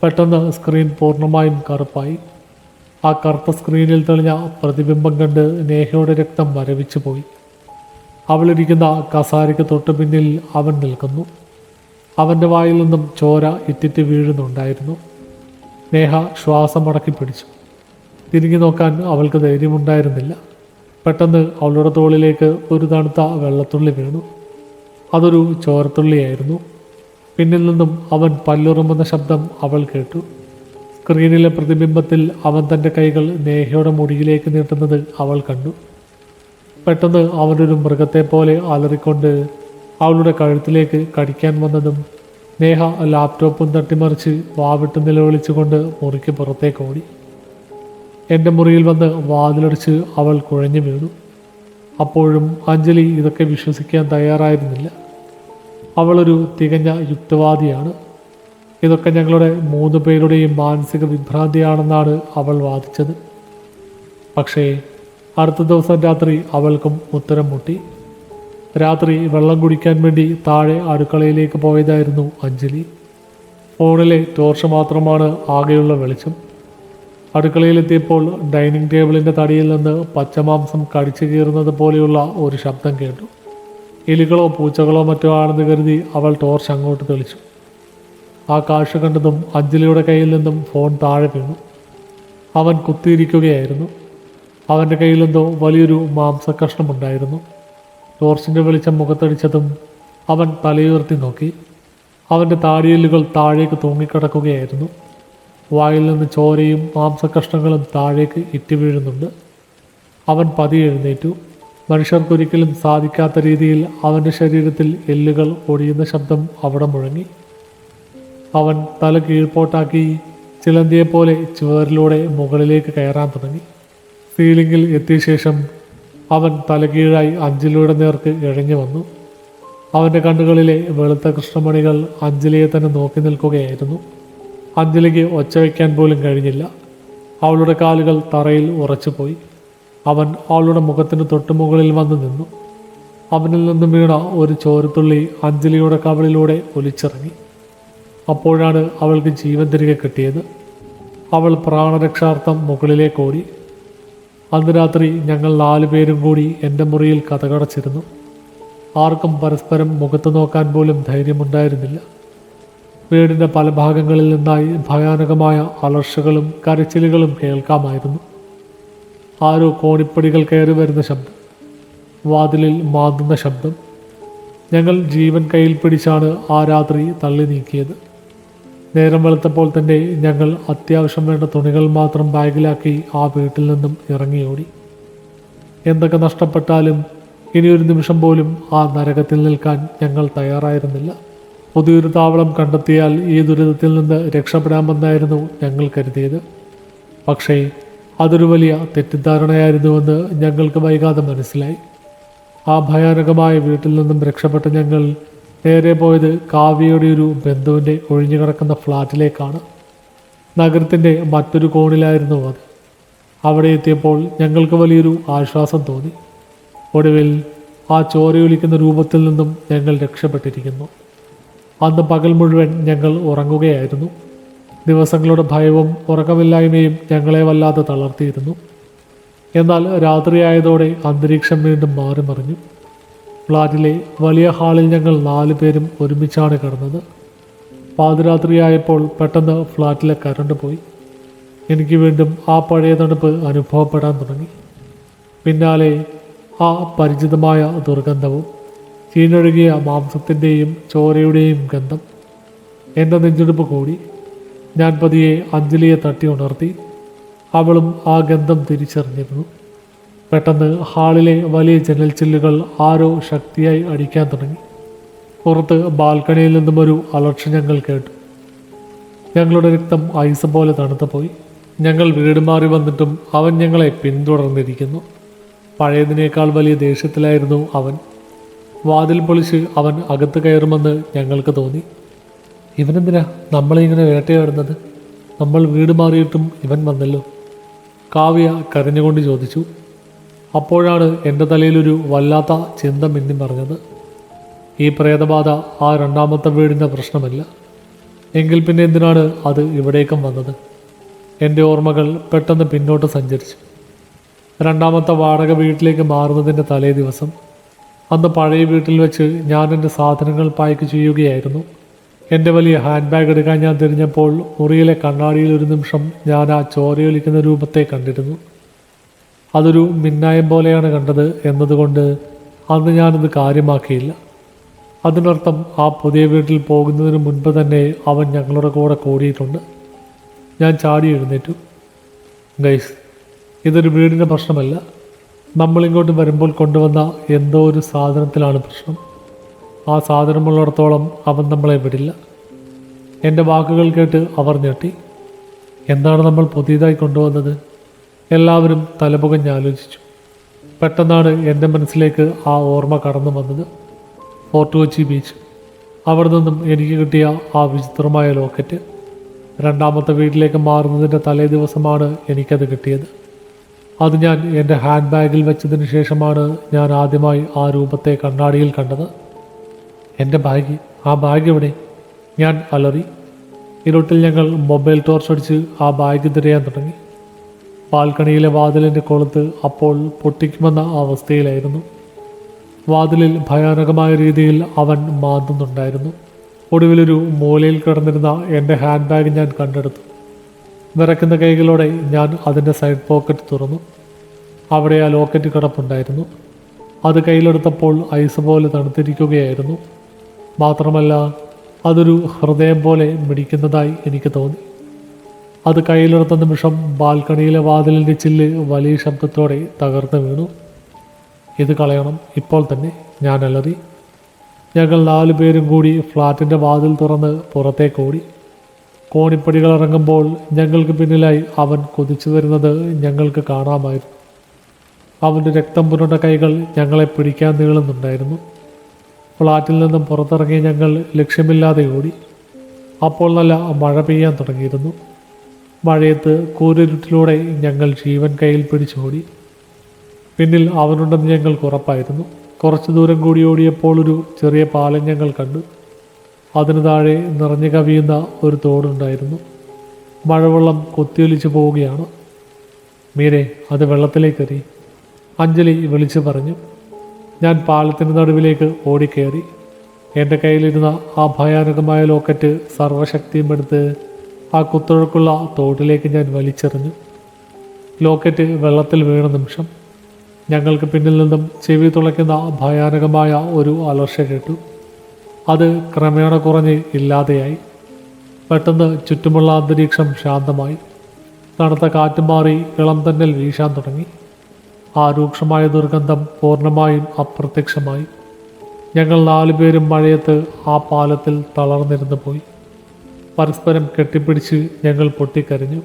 പെട്ടെന്ന് സ്ക്രീൻ പൂർണ്ണമായും കറുപ്പായി. ആ കറുത്ത സ്ക്രീനിൽ തെളിഞ്ഞ പ്രതിബിംബം കണ്ട് നേഹയുടെ രക്തം മരവിച്ചു പോയി. അവളിരിക്കുന്ന കസാരയ്ക്ക് തൊട്ടു പിന്നിൽ അവൻ നിൽക്കുന്നു. അവൻ്റെ വായിൽ നിന്നും ചോര ഇറ്റിറ്റ് വീഴുന്നുണ്ടായിരുന്നു. നേഹ ശ്വാസം അടക്കി പിടിച്ചു. തിരിഞ്ഞു നോക്കാൻ അവൾക്ക് ധൈര്യമുണ്ടായിരുന്നില്ല. പെട്ടെന്ന് അവളുടെ തോളിലേക്ക് ഒരു തണുത്ത വെള്ളത്തുള്ളി വീണു. അതൊരു ചോരത്തുള്ളിയായിരുന്നു. പിന്നിൽ നിന്നും അവൻ പല്ലുറുമ്പുന്ന ശബ്ദം അവൾ കേട്ടു. സ്ക്രീനിലെ പ്രതിബിംബത്തിൽ അവൻ തൻ്റെ കൈകൾ നേഹയുടെ മുടിയിലേക്ക് നീട്ടുന്നത് അവൾ കണ്ടു. പെട്ടെന്ന് അവനൊരു മൃഗത്തെ പോലെ അലറിക്കൊണ്ട് അവളുടെ കഴുത്തിലേക്ക് കടിക്കാൻ വന്നതും നേഹ ലാപ്ടോപ്പും തട്ടിമറിച്ച് വാവിട്ട് നിലവിളിച്ചുകൊണ്ട് മുറിക്ക് പുറത്തേക്ക് ഓടി. എൻ്റെ മുറിയിൽ വന്ന് വാതിലടിച്ച് അവൾ കുഴഞ്ഞു വീണു. അപ്പോഴും അഞ്ജലി ഇതൊക്കെ വിശ്വസിക്കാൻ തയ്യാറായിരുന്നില്ല. അവളൊരു തികഞ്ഞ യുക്തിവാദിയാണ്. ഇതൊക്കെ ഞങ്ങളുടെ 3 പേരുടെയും മാനസിക വിഭ്രാന്തിയാണെന്നാണ് അവൾ വാദിച്ചത്. പക്ഷേ അടുത്ത ദിവസം രാത്രി അവൾക്കും ഉത്തരം മുട്ടി. രാത്രി വെള്ളം കുടിക്കാൻ വേണ്ടി താഴെ അടുക്കളയിലേക്ക് പോയതായിരുന്നു അഞ്ജലി. ഫോണിലെ ടോർച്ച് മാത്രമാണ് ആകെയുള്ള വെളിച്ചം. അടുക്കളയിലെത്തിയപ്പോൾ ഡൈനിങ് ടേബിളിൻ്റെ തടിയിൽ നിന്ന് പച്ചമാംസം കടിച്ചു കീറുന്നത് പോലെയുള്ള ഒരു ശബ്ദം കേട്ടു. എലികളോ പൂച്ചകളോ മറ്റോ ആണെന്ന് കരുതി അവൾ ടോർച്ച് അങ്ങോട്ട് തെളിച്ചു. ആ കാഴ്ച കണ്ടതും അഞ്ജലിയുടെ കയ്യിൽ നിന്നും ഫോൺ താഴെ വീണു. അവൻ കുത്തിയിരിക്കുകയായിരുന്നു. അവൻ്റെ കയ്യിലെന്തോ വലിയൊരു മാംസക്കഷ്ണമുണ്ടായിരുന്നു. ടോർച്ചിൻ്റെ വെളിച്ചം മുഖത്തടിച്ചതും അവൻ തലയുയർത്തി നോക്കി. അവൻ്റെ താടിയെല്ലുകൾ താഴേക്ക് തൂങ്ങിക്കിടക്കുകയായിരുന്നു. വായിൽ നിന്ന് ചോരയും മാംസക്കഷ്ണങ്ങളും താഴേക്ക് ഇറ്റി വീഴുന്നുണ്ട്. അവൻ പതിയെ എഴുന്നേറ്റു. മനുഷ്യർക്കൊരിക്കലും സാധിക്കാത്ത രീതിയിൽ അവൻ്റെ ശരീരത്തിൽ എല്ലുകൾ ഒടിയുന്ന ശബ്ദം അവിടെ മുഴങ്ങി. അവൻ തല കീഴ്പോട്ടാക്കി ചിലന്തിയെപ്പോലെ ചുവരിലൂടെ മുകളിലേക്ക് കയറാൻ തുടങ്ങി. സീലിംഗിൽ എത്തിയ ശേഷം അവൻ തലകീഴായി അഞ്ജലിയുടെ നേർക്ക് ഇഴഞ്ഞു വന്നു. അവൻ്റെ കണ്ണുകളിലെ വെളുത്ത കൃഷ്ണമണികൾ അഞ്ജലിയെ തന്നെ നോക്കി നിൽക്കുകയായിരുന്നു. അഞ്ജലിക്ക് ഒച്ച വയ്ക്കാൻ പോലും കഴിഞ്ഞില്ല. അവളുടെ കാലുകൾ തറയിൽ ഉറച്ചുപോയി. അവൻ അവളുടെ മുഖത്തിന് തൊട്ടുമുകളിൽ വന്ന് നിന്നു. അവനിൽ നിന്നും വീണ ഒരു ചോരത്തുള്ളി അഞ്ജലിയുടെ കവിളിലൂടെ ഒലിച്ചിറങ്ങി. അപ്പോഴാണ് അവൾക്ക് ജീവൻ തിരികെ കിട്ടിയത്. അവൾ പ്രാണരക്ഷാർത്ഥം മുകളിലേക്ക് ഓടി. അന്ന് രാത്രി ഞങ്ങൾ 4 പേരും കൂടി എൻ്റെ മുറിയിൽ കതകടച്ചിരുന്നു. ആർക്കും പരസ്പരം മുഖത്ത് നോക്കാൻ പോലും ധൈര്യമുണ്ടായിരുന്നില്ല. വീടിൻ്റെ പല ഭാഗങ്ങളിൽ നിന്നായി ഭയാനകമായ അലർച്ചകളും കരച്ചിലുകളും കേൾക്കാമായിരുന്നു. ആരോ കോണിപ്പടികൾ കയറി വരുന്ന ശബ്ദം, വാതിലിൽ മാന്തുന്ന ശബ്ദം. ഞങ്ങൾ ജീവൻ കയ്യിൽ പിടിച്ചാണ് ആ രാത്രി തള്ളി നീക്കിയത്. നേരം വെളുത്തപ്പോൾ തന്നെ ഞങ്ങൾ അത്യാവശ്യം വേണ്ട തുണികൾ മാത്രം ബാഗിലാക്കി ആ വീട്ടിൽ നിന്നും ഇറങ്ങിയോടി. എന്തൊക്കെ നഷ്ടപ്പെട്ടാലും ഇനിയൊരു നിമിഷം പോലും ആ നരകത്തിൽ നിൽക്കാൻ ഞങ്ങൾ തയ്യാറായിരുന്നില്ല. പുതിയൊരു താവളം കണ്ടെത്തിയാൽ ഈ ദുരിതത്തിൽ നിന്ന് രക്ഷപ്പെടാമെന്നായിരുന്നു ഞങ്ങൾ കരുതിയത്. പക്ഷേ അതൊരു വലിയ തെറ്റിദ്ധാരണയായിരുന്നുവെന്ന് ഞങ്ങൾക്ക് വൈകാതെ മനസ്സിലായി. ആ ഭയാനകമായ വീട്ടിൽ നിന്നും രക്ഷപ്പെട്ട ഞങ്ങൾ നേരെ പോയത് കാവ്യയുടെ ഒരു ബന്ധുവിൻ്റെ ഒഴിഞ്ഞുകിടക്കുന്ന ഫ്ലാറ്റിലേക്കാണ്. നഗരത്തിൻ്റെ മറ്റൊരു കോണിലായിരുന്നു അത്. അവിടെ എത്തിയപ്പോൾ ഞങ്ങൾക്ക് വലിയൊരു ആശ്വാസം തോന്നി. ഒടുവിൽ ആ ചോരയൊലിക്കുന്ന രൂപത്തിൽ നിന്നും ഞങ്ങൾ രക്ഷപ്പെട്ടിരിക്കുന്നു. അന്ന് പകൽ മുഴുവൻ ഞങ്ങൾ ഉറങ്ങുകയായിരുന്നു. ദിവസങ്ങളുടെ ഭയവും ഉറക്കമില്ലായ്മയും ഞങ്ങളെ വല്ലാതെ തളർത്തിയിരുന്നു. എന്നാൽ രാത്രിയായതോടെ അന്തരീക്ഷം വീണ്ടും മാറി മറിഞ്ഞു. ഫ്ലാറ്റിലെ വലിയ ഹാളിൽ ഞങ്ങൾ 4 പേരും ഒരുമിച്ചാണ് കിടന്നത്. പാതിരാത്രിയായപ്പോൾ പെട്ടെന്ന് ഫ്ലാറ്റിലെ കറണ്ട് പോയി. എനിക്ക് വീണ്ടും ആ പഴയ തണുപ്പ് അനുഭവപ്പെടാൻ തുടങ്ങി. പിന്നാലെ ആ പരിചിതമായ ദുർഗന്ധവും ചീഞ്ഞൊഴുകിയ മാംസത്തിൻ്റെയും ചോരയുടെയും ഗന്ധം. എൻ്റെ നെഞ്ചെടുപ്പ് കൂടി. ഞാൻ പതിയെ അഞ്ജലിയെ തട്ടി ഉണർത്തി. അവളും ആ ഗന്ധം തിരിച്ചറിഞ്ഞിരുന്നു. പെട്ടെന്ന് ഹാളിലെ വലിയ ജനൽ ചില്ലുകൾ ആരോ ശക്തിയായി അടിക്കാൻ തുടങ്ങി. പുറത്ത് ബാൽക്കണിയിൽ നിന്നും ഒരു അലർച്ച ഞങ്ങൾ കേട്ടു. ഞങ്ങളുടെ രക്തം ഐസ് പോലെ തണുത്തുപോയി. ഞങ്ങൾ വീട് മാറി വന്നിട്ടും അവൻ ഞങ്ങളെ പിന്തുടർന്നിരിക്കുന്നു. പഴയതിനേക്കാൾ വലിയ ദേഷ്യത്തിലായിരുന്നു അവൻ. വാതിൽ പൊളിച്ച് അവൻ അകത്ത് കയറുമെന്ന് ഞങ്ങൾക്ക് തോന്നി. ഇവനെന്തിനാ നമ്മളെ ഇങ്ങനെ വേട്ടയാടുന്നത്? നമ്മൾ വീട് മാറിയിട്ടും ഇവൻ വന്നല്ലോ, കാവ്യ കരഞ്ഞുകൊണ്ട് ചോദിച്ചു. അപ്പോഴാണ് എൻ്റെ തലയിലൊരു വല്ലാത്ത ചിന്ത മിന്നി പറഞ്ഞത്. ഈ പ്രേതബാധ ആ 2ാമത്തെ വീടിൻ്റെ പ്രശ്നമല്ല. എങ്കിൽ പിന്നെ എന്തിനാണ് അത് ഇവിടേക്കും വന്നത്? എൻ്റെ ഓർമ്മകൾ പെട്ടെന്ന് പിന്നോട്ട് സഞ്ചരിച്ചു. രണ്ടാമത്തെ വാടക വീട്ടിലേക്ക് മാറുന്നതിൻ്റെ തലേ ദിവസം, അന്ന് പഴയ വീട്ടിൽ വെച്ച് ഞാൻ എൻ്റെ സാധനങ്ങൾ പായ്ക്ക് ചെയ്യുകയായിരുന്നു. എൻ്റെ വലിയ ഹാൻഡ് ബാഗ് എടുക്കാൻ ഞാൻ തിരിഞ്ഞപ്പോൾ മുറിയിലെ കണ്ണാടിയിൽ ഒരു നിമിഷം ഞാൻ ആ ചോരയൊലിക്കുന്ന രൂപത്തെ കണ്ടിരുന്നു. അതൊരു മിന്നായം പോലെയാണ് കണ്ടത് എന്നതുകൊണ്ട് അന്ന് ഞാനത് കാര്യമാക്കിയില്ല. അതിനർത്ഥം ആ പുതിയ വീട്ടിൽ പോകുന്നതിന് മുൻപ് തന്നെ അവൻ ഞങ്ങളുടെ കൂടെ കൂടിയിട്ടുണ്ട്. ഞാൻ ചാടി എഴുന്നേറ്റു. ഗൈസ്, ഇതൊരു വീടിൻ്റെ പ്രശ്നമല്ല. നമ്മളിങ്ങോട്ട് വരുമ്പോൾ കൊണ്ടുവന്ന എന്തോ ഒരു സാധനത്തിലാണ് പ്രശ്നം. ആ സാധനമുള്ളിടത്തോളം അവൻ നമ്മളെ വിടില്ല. എൻ്റെ വാക്കുകൾ കേട്ട് അവർ ഞെട്ടി. എന്താണ് നമ്മൾ പുതിയതായി കൊണ്ടുവന്നത്? എല്ലാവരും തലപുകഞ്ഞാലോചിച്ചു. പെട്ടെന്നാണ് എൻ്റെ മനസ്സിലേക്ക് ആ ഓർമ്മ കടന്നു വന്നത്. Fort Kochi beach. അവിടെ നിന്നും എനിക്ക് കിട്ടിയ ആ വിചിത്രമായ ലോക്കറ്റ്. രണ്ടാമത്തെ വീട്ടിലേക്ക് മാറുന്നതിൻ്റെ തലേ ദിവസമാണ് എനിക്കത് കിട്ടിയത്. അത് ഞാൻ എൻ്റെ ഹാൻഡ് ബാഗിൽ വെച്ചതിന് ശേഷമാണ് ഞാൻ ആദ്യമായി ആ രൂപത്തെ കണ്ണാടിയിൽ കണ്ടത്. എൻ്റെ ബാഗ്, ആ ബാഗ് എവിടെ? ഞാൻ അലറി. ഇരുട്ടിൽ ഞങ്ങൾ മൊബൈൽ ടോർച്ച് അടിച്ച് ആ ബാഗ് തിരയാൻ തുടങ്ങി. ബാൽക്കണിയിലെ വാതിലിൻ്റെ കൊളുത്ത് അപ്പോൾ പൊട്ടിക്കുമെന്ന അവസ്ഥയിലായിരുന്നു. വാതിലിൽ ഭയാനകമായ രീതിയിൽ അവൻ മാന്തുന്നുണ്ടായിരുന്നു. ഒടുവിലൊരു മൂലയിൽ കിടന്നിരുന്ന എൻ്റെ ഹാൻഡ് ബാഗ് ഞാൻ കണ്ടെടുത്തു. വിറയ്ക്കുന്ന കൈകളോടെ ഞാൻ അതിൻ്റെ സൈഡ് പോക്കറ്റ് തുറന്നു. അവിടെ ആ ലോക്കറ്റ് കിടപ്പുണ്ടായിരുന്നു. അത് കയ്യിലെടുത്തപ്പോൾ ഐസ് പോലെ തണുത്തിരിക്കുകയായിരുന്നു. മാത്രമല്ല, അതൊരു ഹൃദയം പോലെ മിടിക്കുന്നതായി എനിക്ക് തോന്നി. അത് കയ്യിലെടുത്ത നിമിഷം ബാൽക്കണിയിലെ വാതിലിൻ്റെ ചില്ല് വലിയ ശബ്ദത്തോടെ തകർന്നു വീണു. ഇത് കളയണം, ഇപ്പോൾ തന്നെ, ഞാൻ അലറി. ഞങ്ങൾ 4 പേരും കൂടി ഫ്ലാറ്റിൻ്റെ വാതിൽ തുറന്ന് പുറത്തേക്ക് ഓടി. കോണിപ്പടികൾ ഇറങ്ങുമ്പോൾ ഞങ്ങൾക്ക് പിന്നിലായി അവൻ കുതിച്ചു വരുന്നത് ഞങ്ങൾക്ക് കാണാമായിരുന്നു. അവൻ്റെ രക്തം പുരണ്ട കൈകൾ ഞങ്ങളെ പിടിക്കാൻ നീളുന്നുണ്ടായിരുന്നു. ഫ്ലാറ്റിൽ നിന്നും പുറത്തിറങ്ങി ഞങ്ങൾ ലക്ഷ്യമില്ലാതെ ഓടി. അപ്പോൾ നല്ല മഴ പെയ്യാൻ തുടങ്ങിയിരുന്നു. മഴയത്ത് കൂരിരുട്ടിലൂടെ ഞങ്ങൾ ജീവൻ കയ്യിൽ പിടിച്ചോടി. പിന്നിൽ അവനുണ്ടെന്ന് ഞങ്ങൾക്ക് ഉറപ്പായിരുന്നു. കുറച്ചു ദൂരം കൂടി ഓടിയപ്പോൾ ഒരു ചെറിയ പാലം ഞങ്ങൾ കണ്ടു. അതിന് താഴെ നിറഞ്ഞു കവിയുന്ന ഒരു തോടുണ്ടായിരുന്നു. മഴവെള്ളം കുത്തിയൊലിച്ചു പോവുകയാണ്. മീരെ, അത് വെള്ളത്തിലേക്കെറി, അഞ്ജലി വിളിച്ചു പറഞ്ഞു. ഞാൻ പാലത്തിൻ്റെ നടുവിലേക്ക് ഓടിക്കയറി. എൻ്റെ കയ്യിലിരുന്ന ആ ഭയാനകമായ ലോക്കറ്റ് സർവശക്തിയും എടുത്ത് ആ കുത്തൊഴുക്കുള്ള തോട്ടിലേക്ക് ഞാൻ വലിച്ചെറിഞ്ഞു. ലോക്കറ്റ് വെള്ളത്തിൽ വീണ നിമിഷം ഞങ്ങൾക്ക് പിന്നിൽ നിന്നും ചെവി തുളയ്ക്കുന്ന ഭയാനകമായ ഒരു അലർച്ച കേട്ടു. അത് ക്രമേണ കുറഞ്ഞ് ഇല്ലാതെയായി. പെട്ടെന്ന് ചുറ്റുമുള്ള അന്തരീക്ഷം ശാന്തമായി. തണുത്ത കാറ്റ് മാറി ഇളം തന്നൽ വീശാൻ തുടങ്ങി. ആ രൂക്ഷമായ ദുർഗന്ധം പൂർണ്ണമായും അപ്രത്യക്ഷമായി. ഞങ്ങൾ 4 പേരും മഴയത്ത് ആ പാലത്തിൽ തളർന്നിരുന്നു പോയി. പരസ്പരം കെട്ടിപ്പിടിച്ച് ഞങ്ങൾ പൊട്ടിക്കരഞ്ഞു.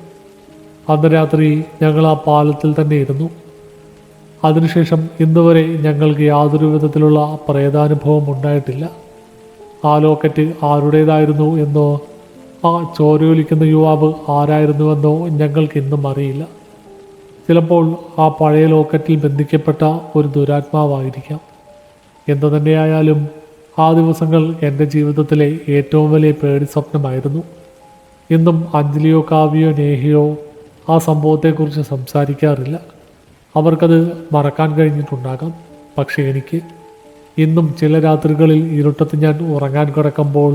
അന്ന് രാത്രി ഞങ്ങൾ ആ പാലത്തിൽ തന്നെ ഇരുന്നു. അതിനുശേഷം ഇന്നുവരെ ഞങ്ങൾക്ക് യാതൊരു വിധത്തിലുള്ള പ്രേതാനുഭവം ഉണ്ടായിട്ടില്ല. ആ ലോക്കറ്റ് ആരുടേതായിരുന്നു എന്നോ ആ ചോരയൊലിക്കുന്ന യുവാവ് ആരായിരുന്നുവെന്നോ ഞങ്ങൾക്ക് ഇന്നും അറിയില്ല. ചിലപ്പോൾ ആ പഴയ ലോക്കറ്റിൽ ബന്ധിക്കപ്പെട്ട ഒരു ദുരാത്മാവായിരിക്കാം. എന്തു തന്നെയായാലും ആ ദിവസങ്ങൾ എൻ്റെ ജീവിതത്തിലെ ഏറ്റവും വലിയ പേടി സ്വപ്നമായിരുന്നു. ഇന്നും അഞ്ജലിയോ കാവ്യയോ നേഹിയോ ആ സംഭവത്തെക്കുറിച്ച് സംസാരിക്കാറില്ല. അവർക്കത് മറക്കാൻ കഴിഞ്ഞിട്ടുണ്ടാകാം. പക്ഷേ എനിക്ക് ഇന്നും ചില രാത്രികളിൽ ഇരുട്ടത്ത് ഞാൻ ഉറങ്ങാൻ കിടക്കുമ്പോൾ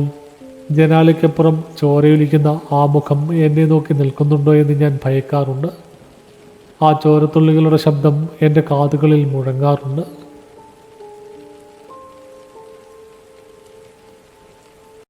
ജനാലയ്ക്കപ്പുറം ചോരയൊലിക്കുന്ന ആ മുഖം എന്നെ നോക്കി നിൽക്കുന്നുണ്ടോ എന്ന് ഞാൻ ഭയക്കാറുണ്ട്. ആ ചോരത്തുള്ളികളുടെ ശബ്ദം എൻ്റെ കാതുകളിൽ മുഴങ്ങാറുണ്ട്.